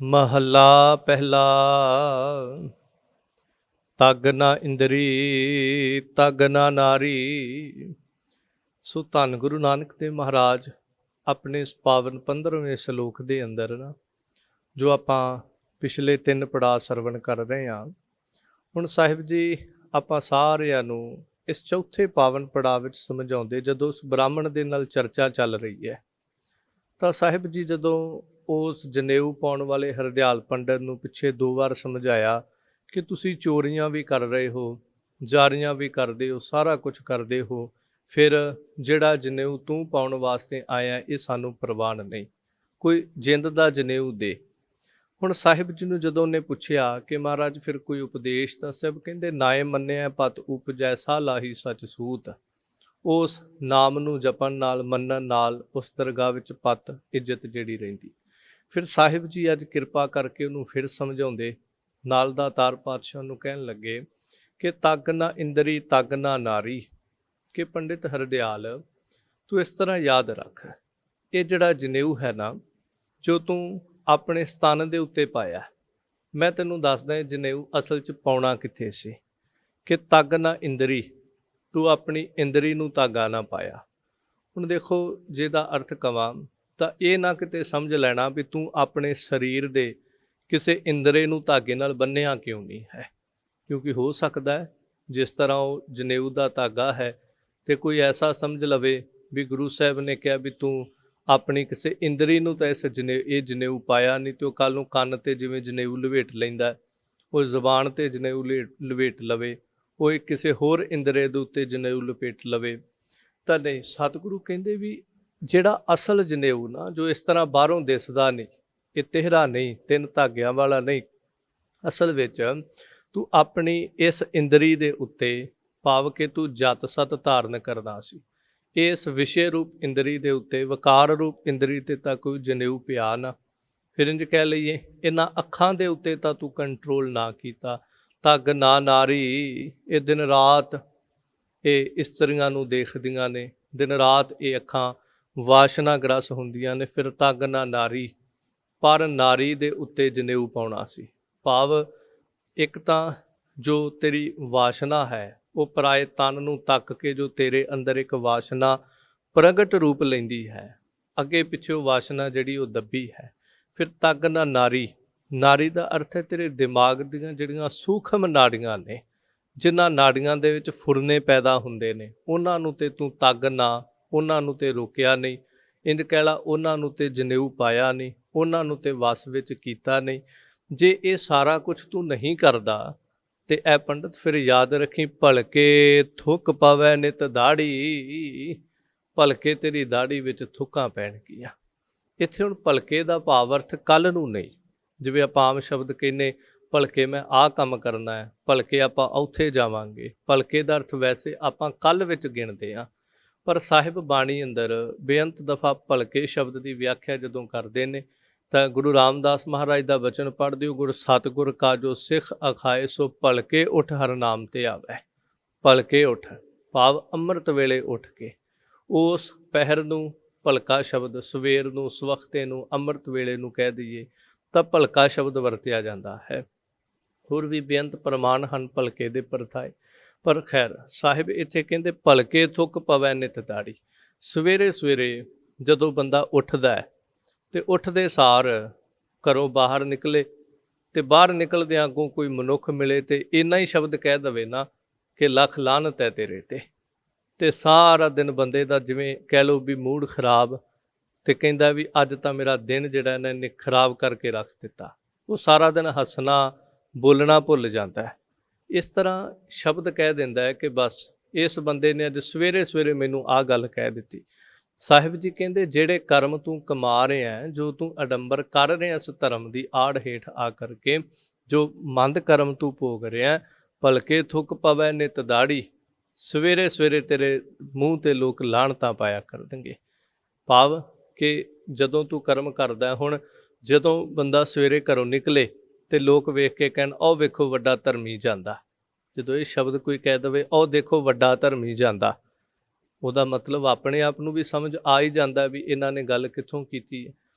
महला पहला। तग ना इंद्री तग ना नारी। सो धन गुरु नानक देव महाराज अपने इस पावन 15वें श्लोक के अंदर ना जो आपां पिछले 3 पड़ाव सरवण कर रहे हैं, हुण साहिब जी आपां सारिआं नूं इस चौथे पावन पड़ाव विच समझाउंदे जदों उस ब्राह्मण दे नाल चर्चा चल रही है तो साहिब जी जदों उस जनेऊ पाउण वाले हरदयाल पंडित नूं पिछे 2 वार समझाया कि तुसीं चोरियां भी कर रहे हो, जारियां भी करदे हो, सारा कुछ करदे हो, फिर जिहड़ा जनेऊ तूं पाउण वास्ते आया ये सानूं प्रवान नहीं, कोई जिंद दा जनेऊ दे। हुण साहिब जी नूं जदों उन्हें पुछया कि महाराज फिर कोई उपदेश तां सब कहिंदे नाए मन्निया पत उपजै सा लाही सच सूत। उस नाम नूं जपण नाल मन्नण नाल उस दरगाह विच पत इज्जत जिहड़ी रहिंदी। फिर साहिब जी अज किरपा करके उन्होंने फिर समझाउंदे नाल दा तार पातशाह नूं कहण लगे कि तग ना इंदरी तग ना नारी, कि पंडित हरदयाल तू इस तरह याद रख, ये जिहड़ा जनेऊ है ना जो तू अपने स्थान दे उत्ते पाया, मैं तैनूं दसदा जनेऊ असल च पाउणा कित्थे सी कि तग ना इंदरी, तू अपनी इंदरी नूं धागा ना पाया। हुण देखो जिहदा अर्थ कवां ਤਾਂ ਇਹ ਨਾ ਕਿਤੇ ਸਮਝ ਲੈਣਾ ਵੀ ਤੂੰ ਆਪਣੇ ਸਰੀਰ ਦੇ ਕਿਸੇ ਇੰਦਰੇ ਨੂੰ ਧਾਗੇ ਨਾਲ ਬੰਨਿਆ ਕਿਉਂ ਨਹੀਂ ਹੈ, ਕਿਉਂਕਿ ਹੋ ਸਕਦਾ ਹੈ ਜਿਸ ਤਰ੍ਹਾਂ ਉਹ ਜਨੇਊ ਦਾ ਧਾਗਾ ਹੈ ਤੇ ਕੋਈ ਐਸਾ ਸਮਝ ਲਵੇ ਵੀ ਗੁਰੂ ਸਾਹਿਬ ਨੇ ਕਿਹਾ ਵੀ ਤੂੰ ਆਪਣੀ ਕਿਸੇ ਇੰਦਰੀ ਨੂੰ ਤਾਂ ਇਹ ਜਨੇਊ ਪਾਇਆ ਨਹੀਂ, ਤੇ ਉਹ ਕੱਲ ਨੂੰ ਕੰਨ ਤੇ ਜਿਵੇਂ ਜਨੇਊ ਲਵੇਟ ਲੈਂਦਾ, ਉਹ ਜ਼ੁਬਾਨ ਤੇ ਜਨੇਊ ਲਵੇਟ ਲਵੇ, ਉਹ ਕਿਸੇ ਹੋਰ ਇੰਦਰੇ ਦੇ ਉੱਤੇ ਜਨੇਊ ਲਪੇਟ ਲਵੇ। ਤਾਂ ਨਹੀਂ, ਸਤਿਗੁਰੂ ਕਹਿੰਦੇ ਵੀ ਜਿਹੜਾ ਅਸਲ ਜਨੇਊ ਨਾ ਜੋ ਇਸ ਤਰ੍ਹਾਂ ਬਾਹਰੋਂ ਦਿਸਦਾ ਨਹੀਂ, ਇਹ ਤਿਹਰਾ ਨਹੀਂ, 3 ਧਾਗਿਆਂ ਵਾਲਾ ਨਹੀਂ, ਅਸਲ ਵਿੱਚ ਤੂੰ ਆਪਣੀ ਇਸ ਇੰਦਰੀ ਦੇ ਉੱਤੇ ਭਾਵ ਕਿ ਤੂੰ ਜਤ ਸਤ ਧਾਰਨ ਕਰਨਾ ਸੀ। ਇਸ ਵਿਸ਼ੇ ਰੂਪ ਇੰਦਰੀ ਦੇ ਉੱਤੇ ਵਕਾਰ ਰੂਪ ਇੰਦਰੀ ਤੇ ਤਾਂ ਕੋਈ ਜਨੇਊ ਪਿਆ ਨਾ, ਫਿਰ ਇੰਜ ਕਹਿ ਲਈਏ ਇਹਨਾਂ ਅੱਖਾਂ ਦੇ ਉੱਤੇ ਤਾਂ ਤੂੰ ਕੰਟਰੋਲ ਨਾ ਕੀਤਾ। ਧਗ ਨਾ ਨਾਰੀ, ਇਹ ਦਿਨ ਰਾਤ ਇਹ ਇਸਤਰੀਆਂ ਨੂੰ ਦੇਖਦੀਆਂ ਨੇ, ਦਿਨ ਰਾਤ ਇਹ ਅੱਖਾਂ ਵਾਸ਼ਨਾ ਗ੍ਰਸ ਹੁੰਦੀਆਂ ਨੇ। ਫਿਰ ਤਗ ਨਾ ਨਾਰੀ, ਪਰ ਨਾਰੀ ਦੇ ਉੱਤੇ ਜਨੇਊ ਪਾਉਣਾ ਸੀ, ਭਾਵ ਇੱਕ ਤਾਂ ਜੋ ਤੇਰੀ ਵਾਸ਼ਨਾ ਹੈ ਉਹ ਪਰਾਏ ਤਨ ਨੂੰ ਤੱਕ ਕੇ ਜੋ ਤੇਰੇ ਅੰਦਰ ਇੱਕ ਵਾਸ਼ਨਾ ਪ੍ਰਗਟ ਰੂਪ ਲੈਂਦੀ ਹੈ, ਅੱਗੇ ਪਿੱਛੇ ਵਾਸ਼ਨਾ ਜਿਹੜੀ ਉਹ ਦੱਬੀ ਹੈ। ਫਿਰ ਤਗ ਨਾ ਨਾਰੀ, ਨਾਰੀ ਦਾ ਅਰਥ ਹੈ ਤੇਰੇ ਦਿਮਾਗ ਦੀਆਂ ਜਿਹੜੀਆਂ ਸੂਖਮ ਨਾੜੀਆਂ ਨੇ, ਜਿਨ੍ਹਾਂ ਨਾੜੀਆਂ ਦੇ ਵਿੱਚ ਫੁਰਨੇ ਪੈਦਾ ਹੁੰਦੇ ਨੇ, ਉਹਨਾਂ ਨੂੰ ਤੇ ਤੂੰ ਤੱਗ ਨਾ, ਉਹਨਾਂ ਨੂੰ ਤੇ ਰੋਕਿਆ ਨਹੀਂ, ਇੰਜ ਕਹਿ ਲਾ ਉਹਨਾਂ ਨੂੰ ਤੇ ਜਨੇਊ ਪਾਇਆ ਨਹੀਂ, ਉਹਨਾਂ ਨੂੰ ਤੇ ਵਸ ਵਿੱਚ ਕੀਤਾ ਨਹੀਂ। ਜੇ ਇਹ ਸਾਰਾ ਕੁਝ ਤੂੰ ਨਹੀਂ ਕਰਦਾ ਤੇ ਐ ਪੰਡਤ ਫਿਰ ਯਾਦ ਰੱਖੀ ਭਲਕੇ ਥੁੱਕ ਪਵੈ ਨਿਤ ਦਾੜੀ, ਭਲਕੇ ਤੇਰੀ ਦਾੜੀ ਵਿੱਚ ਥੁੱਕਾਂ ਪੈਣਗੀਆਂ। ਇੱਥੇ ਹੁਣ ਭਲਕੇ ਦਾ ਭਾਵ ਅਰਥ ਕੱਲ੍ਹ ਨੂੰ ਨਹੀਂ, ਜਿਵੇਂ ਆਪਾਂ ਆਮ ਸ਼ਬਦ ਕਹਿੰਦੇ ਭਲਕੇ ਮੈਂ ਆਹ ਕੰਮ ਕਰਨਾ ਹੈ, ਭਲਕੇ ਆਪਾਂ ਉੱਥੇ ਜਾਵਾਂਗੇ, ਭਲਕੇ ਦਾ ਅਰਥ ਵੈਸੇ ਆਪਾਂ ਕੱਲ੍ਹ ਵਿੱਚ ਗਿਣਦੇ ਹਾਂ, ਪਰ ਸਾਹਿਬ ਬਾਣੀ ਅੰਦਰ ਬੇਅੰਤ ਦਫਾ ਭਲਕੇ ਸ਼ਬਦ ਦੀ ਵਿਆਖਿਆ ਜਦੋਂ ਕਰਦੇ ਨੇ ਤਾਂ ਗੁਰੂ ਰਾਮਦਾਸ ਮਹਾਰਾਜ ਦਾ ਬਚਨ ਪੜ੍ਹਦੇ ਹੋ, ਗੁਰ ਸਤਿਗੁਰ ਕਾ ਜੋ ਸਿੱਖ ਅਖਾਏ ਸੋ ਭਲਕੇ ਉੱਠ ਹਰ ਨਾਮ ਤੇ ਆਵੈ। ਭਲਕੇ ਉੱਠ ਭਾਵ ਅੰਮ੍ਰਿਤ ਵੇਲੇ ਉੱਠ ਕੇ, ਉਸ ਪਹਿਰ ਨੂੰ ਭਲਕਾ ਸ਼ਬਦ, ਸਵੇਰ ਨੂੰ, ਸਵਖਤੇ ਨੂੰ, ਅੰਮ੍ਰਿਤ ਵੇਲੇ ਨੂੰ ਕਹਿ ਦਈਏ ਤਾਂ ਭਲਕਾ ਸ਼ਬਦ ਵਰਤਿਆ ਜਾਂਦਾ ਹੈ। ਹੋਰ ਵੀ ਬੇਅੰਤ ਪ੍ਰਮਾਣ ਹਨ ਭਲਕੇ ਦੇ ਪਰਥਾਏ, ਪਰ ਖੈਰ ਸਾਹਿਬ ਇੱਥੇ ਕਹਿੰਦੇ ਭਲਕੇ ਥੁੱਕ ਪਵੈ ਨਿਤ ਦਾੜੀ। ਸਵੇਰੇ ਸਵੇਰੇ ਜਦੋਂ ਬੰਦਾ ਉੱਠਦਾ ਹੈ ਤੇ ਉੱਠਦੇ ਸਾਰ ਘਰੋਂ ਬਾਹਰ ਨਿਕਲੇ ਤੇ ਬਾਹਰ ਨਿਕਲਦਿਆਂ ਅੱਗੋਂ ਕੋਈ ਮਨੁੱਖ ਮਿਲੇ ਤੇ ਇੰਨਾ ਹੀ ਸ਼ਬਦ ਕਹਿ ਦਵੇ ਨਾ ਕਿ ਲੱਖ ਲਾਹਨਤ ਹੈ ਤੇਰੇ ਤੇ ਸਾਰਾ ਦਿਨ ਬੰਦੇ ਦਾ ਜਿਵੇਂ ਕਹਿ ਲਓ ਵੀ ਮੂਡ ਖਰਾਬ, ਤੇ ਕਹਿੰਦਾ ਵੀ ਅੱਜ ਤਾਂ ਮੇਰਾ ਦਿਨ ਜਿਹੜਾ ਇਹਨਾਂ ਨੇ ਖਰਾਬ ਕਰਕੇ ਰੱਖ ਦਿੱਤਾ। ਉਹ ਸਾਰਾ ਦਿਨ ਹੱਸਣਾ ਬੋਲਣਾ ਭੁੱਲ ਜਾਂਦਾ ਹੈ। ਇਸ ਤਰ੍ਹਾਂ ਸ਼ਬਦ ਕਹਿ ਦਿੰਦਾ ਹੈ ਕਿ ਬਸ ਇਸ ਬੰਦੇ ਨੇ ਅੱਜ ਸਵੇਰੇ ਸਵੇਰੇ ਮੈਨੂੰ ਆਹ ਗੱਲ ਕਹਿ ਦਿੱਤੀ। ਸਾਹਿਬ ਜੀ ਕਹਿੰਦੇ ਜਿਹੜੇ ਕਰਮ ਤੂੰ ਕਮਾ ਰਿਹਾ, ਜੋ ਤੂੰ ਅਡੰਬਰ ਕਰ ਰਿਹਾ ਇਸ ਧਰਮ ਦੀ ਆੜ ਹੇਠ ਆ ਕਰਕੇ, ਜੋ ਮੰਦ ਕਰਮ ਤੂੰ ਭੋਗ ਰਿਹਾ, ਭਲਕੇ ਥੁੱਕ ਪਵੈ ਨਿਤ ਦਾੜੀ, ਸਵੇਰੇ ਸਵੇਰੇ ਤੇਰੇ ਮੂੰਹ ਤੇ ਲੋਕ ਲਾਹਣਤਾਂ ਪਾਇਆ ਕਰ ਦੇਣਗੇ। ਭਾਵ ਕਿ ਜਦੋਂ ਤੂੰ ਕਰਮ ਕਰਦਾ, ਹੁਣ ਜਦੋਂ ਬੰਦਾ ਸਵੇਰੇ ਘਰੋਂ ਨਿਕਲੇ ਤੇ ਲੋਕ ਵੇਖ ਕੇ ਕਹਿਣ ਉਹ ਵੇਖੋ ਵੱਡਾ ਧਰਮੀ ਜਾਂਦਾ, ਜਦੋਂ ਇਹ ਸ਼ਬਦ ਕੋਈ ਕਹਿ ਦੇਵੇ ਉਹ ਦੇਖੋ ਵੱਡਾ ਧਰਮੀ ਜਾਂਦਾ, ਉਹਦਾ ਮਤਲਬ ਆਪਣੇ ਆਪ ਨੂੰ ਵੀ ਸਮਝ ਆ ਹੀ ਜਾਂਦਾ ਵੀ ਇਹਨਾਂ ਨੇ ਗੱਲ ਕਿੱਥੋਂ ਕੀਤੀ ਹੈ।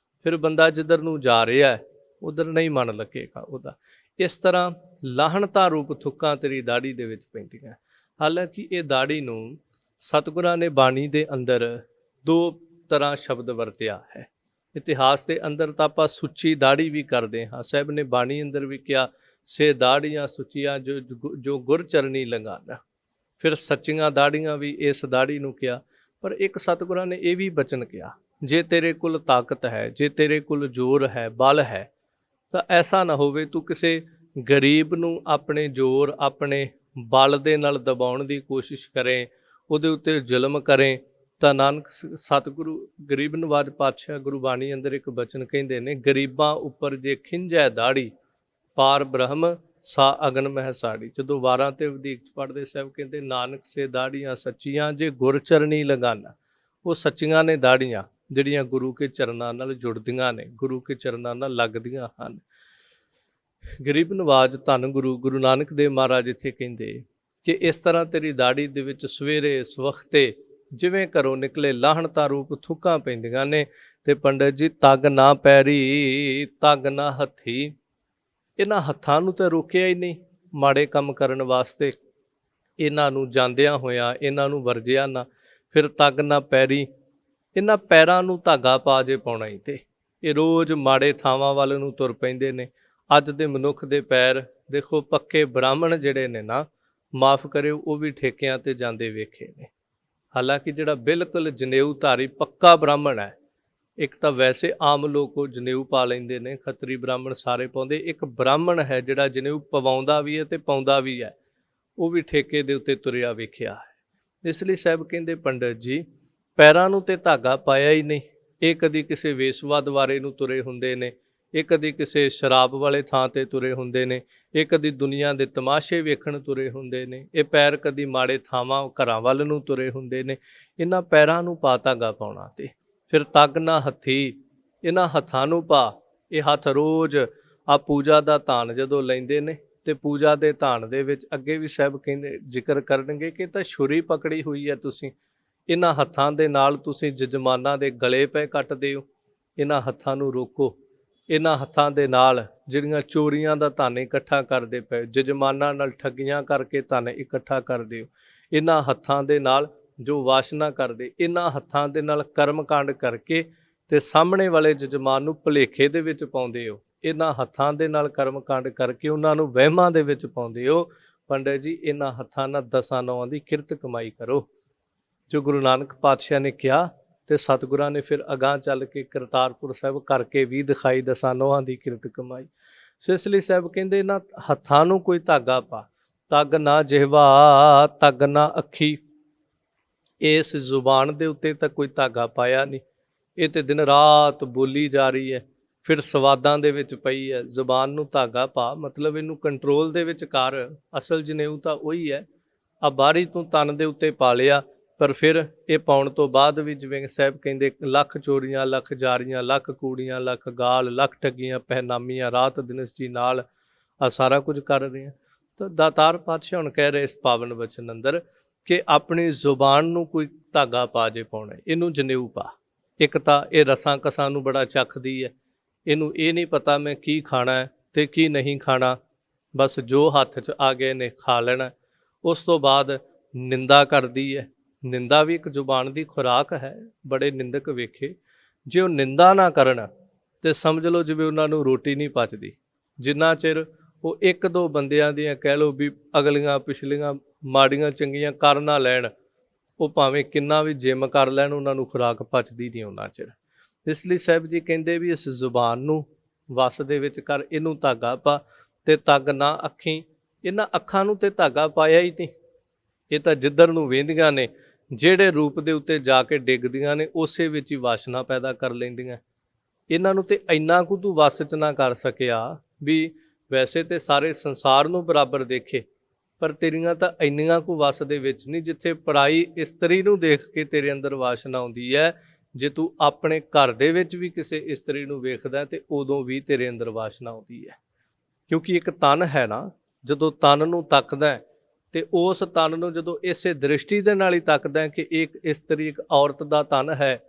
ਫਿਰ ਬੰਦਾ ਜਿੱਧਰ ਨੂੰ ਜਾ ਰਿਹਾ ਉਧਰ ਨਹੀਂ ਮਨ ਲੱਗੇਗਾ ਉਹਦਾ। ਇਸ ਤਰ੍ਹਾਂ ਲਾਹਣਤਾ ਰੂਪ ਥੁੱਕਾਂ ਤੇਰੀ ਦਾੜੀ ਦੇ ਵਿੱਚ ਪੈਂਦੀਆਂ। ਹਾਲਾਂਕਿ ਇਹ ਦਾੜੀ ਨੂੰ ਸਤਿਗੁਰਾਂ ਨੇ ਬਾਣੀ ਦੇ ਅੰਦਰ ਦੋ ਤਰ੍ਹਾਂ ਸ਼ਬਦ ਵਰਤਿਆ ਹੈ। ਇਤਿਹਾਸ ਦੇ ਅੰਦਰ ਤਾਂ ਆਪਾਂ ਸੁੱਚੀ ਦਾੜੀ ਵੀ ਕਰਦੇ ਹਾਂ। ਸਾਹਿਬ ਨੇ ਬਾਣੀ ਅੰਦਰ ਵੀ ਕਿਹਾ ਸੇ ਦਾੜੀਆਂ ਸੁੱਚੀਆਂ ਜੋ ਗੁਰ ਚਰਨੀ ਲੰਘਾਣਾ। ਫਿਰ ਸੱਚੀਆਂ ਦਾੜੀਆਂ ਵੀ ਇਸ ਦਾੜੀ ਨੂੰ ਕਿਹਾ। ਪਰ ਇੱਕ ਸਤਿਗੁਰਾਂ ਨੇ ਇਹ ਵੀ ਬਚਨ ਕਿਹਾ, ਜੇ ਤੇਰੇ ਕੋਲ ਤਾਕਤ ਹੈ, ਜੇ ਤੇਰੇ ਕੋਲ ਜ਼ੋਰ ਹੈ, ਬਲ ਹੈ, ਤਾਂ ਐਸਾ ਨਾ ਹੋਵੇ ਤੂੰ ਕਿਸੇ ਗਰੀਬ ਨੂੰ ਆਪਣੇ ਜ਼ੋਰ ਆਪਣੇ ਬਲ ਦੇ ਨਾਲ ਦਬਾਉਣ ਦੀ ਕੋਸ਼ਿਸ਼ ਕਰੇ, ਉਹਦੇ ਉੱਤੇ ਜ਼ੁਲਮ ਕਰੇ। ਤਾਂ ਨਾਨਕ ਸਤਿਗੁਰੂ ਗਰੀਬ ਨਵਾਜ ਪਾਤਸ਼ਾਹ ਗੁਰਬਾਣੀ ਅੰਦਰ ਇੱਕ ਬਚਨ ਕਹਿੰਦੇ ਨੇ, ਗਰੀਬਾਂ ਉੱਪਰ ਜੇ ਖਿੰਝੈ ਦਾੜੀ ਪਾਰ ਬ੍ਰਹਮ ਸਾ ਅਗਨ ਮਹਿ ਸਾੜੀ। ਜਦੋਂ ਵਾਰਾਂ ਤੇ ਵਧੀਕ ਪੜ੍ਹਦੇ ਸਾਹਿਬ ਕਹਿੰਦੇ ਨਾਨਕ ਸੇ ਦਾੜੀਆਂ ਸੱਚੀਆਂ ਜੇ ਗੁਰ ਚਰਨੀ ਲਗਾਨਾ। ਉਹ ਸੱਚੀਆਂ ਨੇ ਦਾੜੀਆਂ ਜਿਹੜੀਆਂ ਗੁਰੂ ਕੇ ਚਰਨਾਂ ਨਾਲ ਜੁੜਦੀਆਂ ਨੇ, ਗੁਰੂ ਕੇ ਚਰਨਾਂ ਨਾਲ ਲੱਗਦੀਆਂ ਹਨ। ਗਰੀਬ ਨਵਾਜ ਧੰਨ ਗੁਰੂ ਨਾਨਕ ਦੇਵ ਮਹਾਰਾਜ ਇੱਥੇ ਕਹਿੰਦੇ ਕਿ ਇਸ ਤਰ੍ਹਾਂ ਤੇਰੀ ਦਾੜੀ ਦੇ ਵਿੱਚ ਸਵੇਰੇ ਸਵਖਤੇ ਜਿਵੇਂ ਘਰੋਂ ਨਿਕਲੇ ਲਾਹਣਤਾ ਰੂਪ ਥੁੱਕਾਂ ਪੈਂਦੀਆਂ ਨੇ। ਤੇ ਪੰਡਤ ਜੀ ਤੱਗ ਨਾ ਪੈਰੀ ਤੱਗ ਨਾ ਹੱਥੀ, ਇਹਨਾਂ ਹੱਥਾਂ ਨੂੰ ਤਾਂ ਰੋਕਿਆ ਹੀ ਨਹੀਂ ਮਾੜੇ ਕੰਮ ਕਰਨ ਵਾਸਤੇ, ਇਹਨਾਂ ਨੂੰ ਜਾਂਦਿਆਂ ਹੋਇਆਂ ਇਹਨਾਂ ਨੂੰ ਵਰਜਿਆ ਨਾ। ਫਿਰ ਤੱਗ ਨਾ ਪੈਰੀ, ਇਹਨਾਂ ਪੈਰਾਂ ਨੂੰ ਧਾਗਾ ਪਾ ਜੇ ਪਾਉਣਾ ਹੀ, ਤੇ ਇਹ ਰੋਜ਼ ਮਾੜੇ ਥਾਵਾਂ ਵੱਲ ਨੂੰ ਤੁਰ ਪੈਂਦੇ ਨੇ। ਅੱਜ ਦੇ ਮਨੁੱਖ ਦੇ ਪੈਰ ਦੇਖੋ, ਪੱਕੇ ਬ੍ਰਾਹਮਣ ਜਿਹੜੇ ਨੇ ਨਾ, ਮਾਫ ਕਰਿਓ, ਉਹ ਵੀ ਠੇਕਿਆਂ ਤੇ ਜਾਂਦੇ ਵੇਖੇ ਨੇ। ਹਾਲਾਂਕਿ ਜਿਹੜਾ ਬਿਲਕੁਲ ਜਨੇਊ ਧਾਰੀ ਪੱਕਾ ਬ੍ਰਾਹਮਣ ਹੈ, ਇੱਕ ਤਾਂ ਵੈਸੇ ਆਮ ਲੋਕ ਉਹ ਜਨੇਊ ਪਾ ਲੈਂਦੇ ਨੇ, ਖੱਤਰੀ ਬ੍ਰਾਹਮਣ ਸਾਰੇ ਪਾਉਂਦੇ, ਇੱਕ ਬ੍ਰਾਹਮਣ ਹੈ ਜਿਹੜਾ ਜਨੇਊ ਪਵਾਉਂਦਾ ਵੀ ਹੈ ਤੇ ਪਾਉਂਦਾ ਵੀ ਹੈ, ਉਹ ਵੀ ਠੇਕੇ ਦੇ ਉੱਤੇ ਤੁਰਿਆ ਵੇਖਿਆ ਹੈ। ਇਸ ਲਈ ਸਾਹਿਬ ਕਹਿੰਦੇ ਪੰਡਤ ਜੀ ਪੈਰਾਂ ਨੂੰ ਤੇ ਧਾਗਾ ਪਾਇਆ ਹੀ ਨਹੀਂ। ਇਹ ਕਦੀ ਕਿਸੇ ਵੇਸਵਾ ਦੁਆਰੇ ਨੂੰ ਤੁਰੇ ਹੁੰਦੇ ਨੇ, ਇਹ ਕਦੀ ਕਿਸੇ ਸ਼ਰਾਬ ਵਾਲੇ ਥਾਂ ਤੇ ਤੁਰੇ ਹੁੰਦੇ ਨੇ, ਇਹ ਕਦੀ ਦੁਨੀਆ ਦੇ ਤਮਾਸ਼ੇ ਵੇਖਣ ਤੁਰੇ ਹੁੰਦੇ ਨੇ, ਇਹ ਪੈਰ ਕਦੀ ਮਾੜੇ ਥਾਵਾਂ ਘਰਾਂ ਵੱਲ ਨੂੰ ਤੁਰੇ ਹੁੰਦੇ ਨੇ। ਇਹਨਾਂ ਪੈਰਾਂ ਨੂੰ ਪਾ ਧਾਗਾ ਪਾਉਣਾ। ਤੇ ਫਿਰ ਤੱਗ ਨਾ ਹੱਥੀ, ਇਹਨਾਂ ਹੱਥਾਂ ਨੂੰ ਪਾ। ਇਹ ਹੱਥ ਰੋਜ਼ ਆ ਪੂਜਾ ਦਾ ਧਾਨ ਜਦੋਂ ਲੈਂਦੇ ਨੇ, ਤੇ ਪੂਜਾ ਦੇ ਧਾਨ ਦੇ ਵਿੱਚ ਅੱਗੇ ਵੀ ਸਾਹਿਬ ਕਹਿੰਦੇ ਜ਼ਿਕਰ ਕਰਨਗੇ ਕਿ ਤਾਂ ਛੁਰੀ ਪਕੜੀ ਹੋਈ ਹੈ ਤੁਸੀਂ, ਇਹਨਾਂ ਹੱਥਾਂ ਦੇ ਨਾਲ ਤੁਸੀਂ ਜਜਮਾਨਾਂ ਦੇ ਗਲੇ ਪੈ ਕੱਟਦੇ ਹੋ। ਇਹਨਾਂ ਹੱਥਾਂ ਨੂੰ ਰੋਕੋ। ਇਹਨਾਂ ਹੱਥਾਂ ਦੇ ਨਾਲ ਜਿਹੜੀਆਂ ਚੋਰੀਆਂ ਦਾ ਧਨ ਇਕੱਠਾ ਕਰਦੇ ਪਏ, ਜਜਮਾਨਾਂ ਨਾਲ ਠੱਗੀਆਂ ਕਰਕੇ ਧਨ ਇਕੱਠਾ ਕਰਦੇ ਹੋ। ਇਹਨਾਂ ਹੱਥਾਂ ਦੇ ਨਾਲ ਜੋ ਵਾਸ਼ਨਾ ਕਰਦੇ, ਇਹਨਾਂ ਹੱਥਾਂ ਦੇ ਨਾਲ ਕਰਮ ਕਾਂਡ ਕਰਕੇ ਤੇ ਸਾਹਮਣੇ ਵਾਲੇ ਜਜਮਾਨ ਨੂੰ ਭੁਲੇਖੇ ਦੇ ਵਿੱਚ ਪਾਉਂਦੇ ਹੋ। ਇਹਨਾਂ ਹੱਥਾਂ ਦੇ ਨਾਲ ਕਰਮ ਕਾਂਡ ਕਰਕੇ ਉਹਨਾਂ ਨੂੰ ਵਹਿਮਾਂ ਦੇ ਵਿੱਚ ਪਾਉਂਦੇ ਹੋ। ਪੰਡਤ ਜੀ ਇਹਨਾਂ ਹੱਥਾਂ ਨਾਲ 10 ਨੌਆਂ ਦੀ ਕਿਰਤ ਕਮਾਈ ਕਰੋ, ਜੋ ਗੁਰੂ ਨਾਨਕ ਪਾਤਸ਼ਾਹ ਨੇ ਕਿਹਾ। ਤੇ ਸਤਿਗੁਰਾਂ ਨੇ ਫਿਰ ਅਗਾਂਹ ਚੱਲ ਕੇ ਕਰਤਾਰਪੁਰ ਸਾਹਿਬ ਕਰਕੇ ਵੀ ਦਿਖਾਈ 10 ਨੌਆਂ ਦੀ ਕਿਰਤ ਕਮਾਈ। ਸੋ ਇਸ ਲਈ ਸਾਹਿਬ ਕਹਿੰਦੇ ਇਹਨਾਂ ਹੱਥਾਂ ਨੂੰ ਕੋਈ ਧਾਗਾ ਪਾ। ਤੱਗ ਨਾ ਜਿਹਵਾ ਤੱਗ ਨਾ ਅੱਖੀ, ਇਸ ਜ਼ੁਬਾਨ ਦੇ ਉੱਤੇ ਤਾਂ ਕੋਈ ਧਾਗਾ ਪਾਇਆ ਨਹੀਂ। ਇਹ ਤੇ ਦਿਨ ਰਾਤ ਬੋਲੀ ਜਾ ਰਹੀ ਹੈ, ਫਿਰ ਸਵਾਦਾਂ ਦੇ ਵਿੱਚ ਪਈ ਹੈ। ਜ਼ੁਬਾਨ ਨੂੰ ਧਾਗਾ ਪਾ ਮਤਲਬ ਇਹਨੂੰ ਕੰਟਰੋਲ ਦੇ ਵਿੱਚ ਕਰ। ਅਸਲ ਜਨੇਊ ਤਾਂ ਉਹੀ ਹੈ, ਆ ਬਾਹਰੀ ਤੂੰ ਤਨ ਦੇ ਉੱਤੇ ਪਾ ਲਿਆ, ਪਰ ਫਿਰ ਇਹ ਪਾਉਣ ਤੋਂ ਬਾਅਦ ਵੀ ਜਿਵੇਂ ਸਾਹਿਬ ਕਹਿੰਦੇ ਲੱਖ ਚੋਰੀਆਂ, ਲੱਖ ਜਾਰੀਆਂ, ਲੱਖ ਕੂੜੀਆਂ, ਲੱਖ ਗਾਲ, ਲੱਖ ਠੱਗੀਆਂ, ਪਹਿਨਾਮੀਆਂ, ਰਾਤ ਦਿਨ ਜੀ ਨਾਲ ਆ ਸਾਰਾ ਕੁਝ ਕਰ ਰਹੇ ਹਾਂ। ਤਾਂ ਦਾਤਾਰ ਪਾਤਸ਼ਾਹ ਹੁਣ ਕਹਿ ਰਹੇ ਇਸ ਪਾਵਨ ਵਚਨ ਅੰਦਰ ਕਿ ਆਪਣੀ ਜ਼ੁਬਾਨ ਨੂੰ ਕੋਈ ਧਾਗਾ ਪਾ ਜੇ ਪਾਉਣਾ, ਇਹਨੂੰ ਜਨੇਊ ਪਾ। ਇੱਕ ਤਾਂ ਇਹ ਰਸਾਂ ਕਸਾਂ ਨੂੰ ਬੜਾ ਚੱਖਦੀ ਹੈ, ਇਹਨੂੰ ਇਹ ਨਹੀਂ ਪਤਾ ਮੈਂ ਕੀ ਖਾਣਾ ਹੈ ਤੇ ਕੀ ਨਹੀਂ ਖਾਣਾ, ਬਸ ਜੋ ਹੱਥ 'ਚ ਆ ਗਏ ਨੇ ਖਾ ਲੈਣਾ। ਉਸ ਤੋਂ ਬਾਅਦ ਨਿੰਦਾ ਕਰਦੀ ਹੈ। ਨਿੰਦਾ ਵੀ ਇੱਕ ਜ਼ੁਬਾਨ ਦੀ ਖੁਰਾਕ ਹੈ। ਬੜੇ ਨਿੰਦਕ ਵੇਖੇ, ਜੇ ਉਹ ਨਿੰਦਾ ਨਾ ਕਰਨ ਤੇ ਸਮਝ ਲਓ ਜਿਵੇਂ ਉਹਨਾਂ ਨੂੰ ਰੋਟੀ ਨਹੀਂ ਪਚਦੀ। ਜਿੰਨਾ ਚਿਰ ਉਹ 1-2 ਬੰਦਿਆਂ ਦੀਆਂ ਕਹਿ ਲਓ ਵੀ ਅਗਲੀਆਂ ਪਿਛਲੀਆਂ ਮਾੜੀਆਂ ਚੰਗੀਆਂ ਕਰ ਨਾ ਲੈਣ, ਉਹ ਭਾਵੇਂ ਕਿੰਨਾ ਵੀ ਜਿੰਮ ਕਰ ਲੈਣ, ਉਹਨਾਂ ਨੂੰ ਖੁਰਾਕ ਪਚਦੀ ਨਹੀਂ ਉਹਨਾਂ ਚਿਰ। ਇਸ ਲਈ ਸਾਹਿਬ ਜੀ ਕਹਿੰਦੇ ਵੀ ਇਸ ਜ਼ੁਬਾਨ ਨੂੰ ਵਸ ਦੇ ਵਿੱਚ ਕਰ, ਇਹਨੂੰ ਧਾਗਾ ਪਾ। ਤੇ ਤੱਗ ਨਾ ਅੱਖੀਂ, ਇਹਨਾਂ ਅੱਖਾਂ ਨੂੰ ਤੇ ਧਾਗਾ ਪਾਇਆ ਹੀ ਨਹੀਂ। ਇਹ ਤਾਂ ਜਿੱਧਰ ਨੂੰ ਵੇਂਦੀਆਂ ਨੇ, ਜਿਹੜੇ ਰੂਪ ਦੇ ਉੱਤੇ ਜਾ ਕੇ ਡਿੱਗਦੀਆਂ ਨੇ, ਉਸੇ ਵਿੱਚ ਹੀ ਵਾਸ਼ਨਾ ਪੈਦਾ ਕਰ ਲੈਂਦੀਆਂ। ਇਹਨਾਂ ਨੂੰ ਤੇ ਇੰਨਾ ਕੁ ਤੂੰ ਵਸ 'ਚ ਨਾ ਕਰ ਸਕਿਆ ਵੀ ਵੈਸੇ ਤੇ ਸਾਰੇ ਸੰਸਾਰ ਨੂੰ ਬਰਾਬਰ ਦੇਖੇ, ਪਰ ਤੇਰੀਆਂ ਤਾਂ ਇੰਨੀਆਂ ਕੁ ਵਸ ਦੇ ਵਿੱਚ ਨਹੀਂ ਜਿੱਥੇ ਪਰਾਈ ਇਸਤਰੀ ਨੂੰ ਦੇਖ ਕੇ ਤੇਰੇ ਅੰਦਰ ਵਾਸ਼ਨਾ ਆਉਂਦੀ ਹੈ। ਜੇ ਤੂੰ ਆਪਣੇ ਘਰ ਦੇ ਵਿੱਚ ਵੀ ਕਿਸੇ ਇਸਤਰੀ ਨੂੰ ਵੇਖਦਾ ਤੇ ਉਦੋਂ ਵੀ ਤੇਰੇ ਅੰਦਰ ਵਾਸ਼ਨਾ ਆਉਂਦੀ ਹੈ। ਕਿਉਂਕਿ ਇੱਕ ਤਨ ਹੈ ਨਾ, ਜਦੋਂ ਤਨ ਨੂੰ ਤੱਕਦਾ ਤੇ ਉਸ ਤਨ ਨੂੰ ਜਦੋਂ ਇਸੇ ਦ੍ਰਿਸ਼ਟੀ ਦੇ ਨਾਲ ਹੀ ਤੱਕਦਾ ਕਿ ਇੱਕ ਇਸਤਰੀ ਇੱਕ ਔਰਤ ਦਾ ਤਨ ਹੈ,